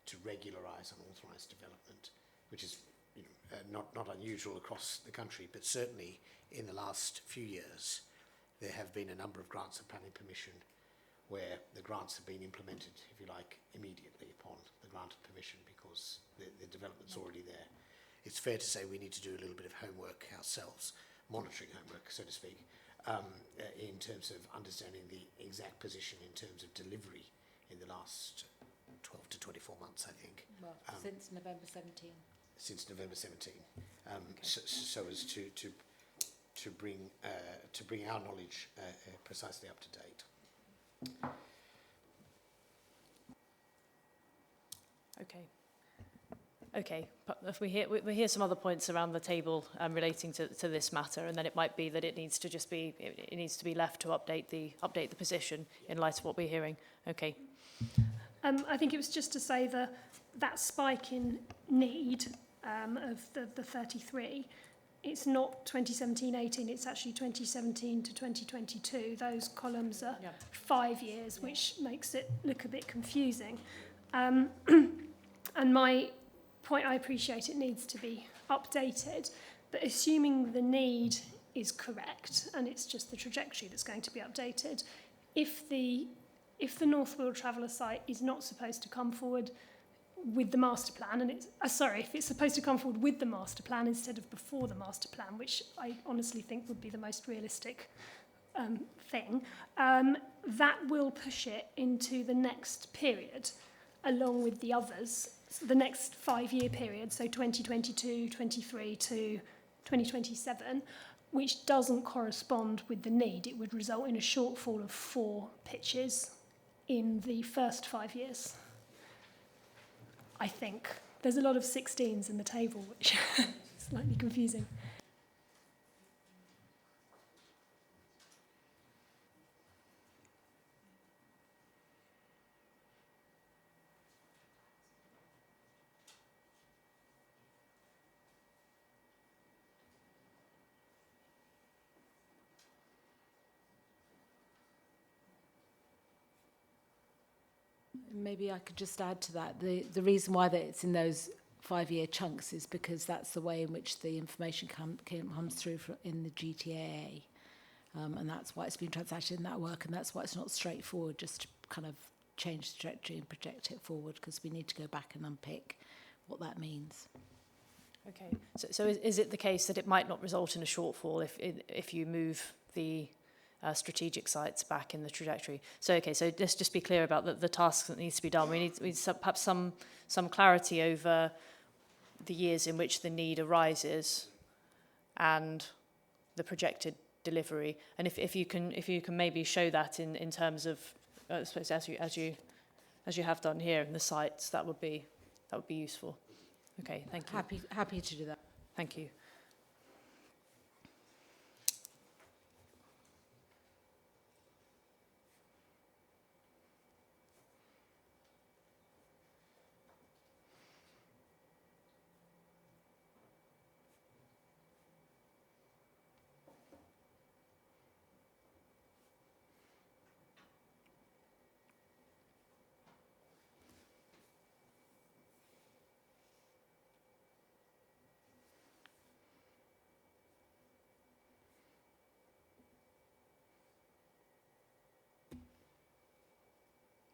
to regularise unauthorised development, which is not unusual across the country, but certainly in the last few years there have been a number of grants of planning permission where the grants have been implemented, if you like, immediately upon the grant of permission because the development's already there. It's fair to say we need to do a little bit of homework ourselves, monitoring homework, so to speak, in terms of understanding the exact position in terms of delivery in the last 12 to 24 months, I think. Well, since November 17. Since November 17, so as to bring our knowledge precisely up to date. Okay. But if we hear some other points around the table relating to this matter, and then it might be that it needs to be left to update the position in light of what we're hearing. Okay. I think it was just to say that spike in need of the 33, it's not 2017-18, it's actually 2017 to 2022. Those columns are 5 years, which makes it look a bit confusing. And my point, I appreciate it needs to be updated, but assuming the need is correct, and it's just the trajectory that's going to be updated, if the North Wirral Traveller site is not supposed to come forward with the master plan, and it's if it's supposed to come forward with the master plan instead of before the master plan, which I honestly think would be the most realistic thing, that will push it into the next period, along with the others, so the next 5-year period, so 2022, 23 to 2027, which doesn't correspond with the need. It would result in a shortfall of 4 pitches in the first 5 years. I think. There's a lot of 16s in the table, which is slightly confusing. Maybe I could just add to that. The reason why that it's in those 5-year chunks is because that's the way in which the information comes through in the GTAA. And that's why it's been transacted in that work, and that's why it's not straightforward just to kind of change the trajectory and project it forward, because we need to go back and unpick what that means. Okay, so is it the case that it might not result in a shortfall if you move the strategic sites back in the trajectory? So okay, so let's just be clear about the tasks that needs to be done. We need perhaps some clarity over the years in which the need arises and the projected delivery. And if you can maybe show that in terms of I suppose as you have done here in the sites, that would be useful. Okay, thank you. Happy to do that. Thank you.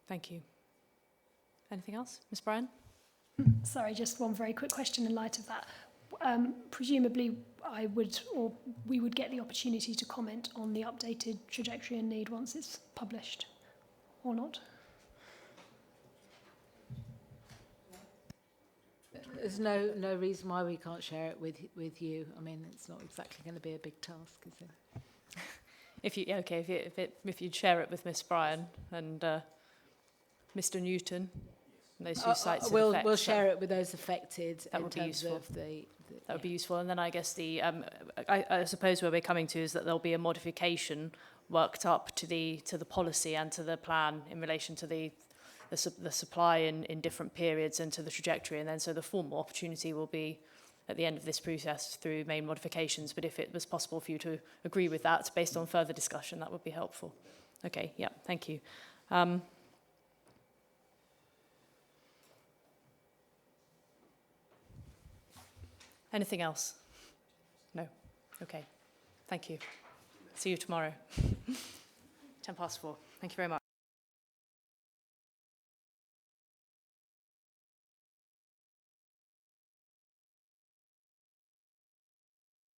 Thank you. Anything else? Ms. Bryan? Sorry, just one very quick question in light of that. Presumably, we would get the opportunity to comment on the updated trajectory and need once it's published, or not? There's no reason why we can't share it with you. I mean, it's not exactly going to be a big task, is it? If you'd share it with Miss Bryan and Mr. Newton, those two sites. We'll share it with those affected. That would be useful. That would be useful. And then I guess I suppose where we're coming to is that there'll be a modification worked up to the policy and to the plan in relation to the supply in different periods and to the trajectory. And then so the formal opportunity will be at the end of this process through main modifications. But if it was possible for you to agree with that based on further discussion, that would be helpful. Okay, yeah, thank you. Anything else? No? Okay. Thank you. See you tomorrow. 4:10. Thank you very much.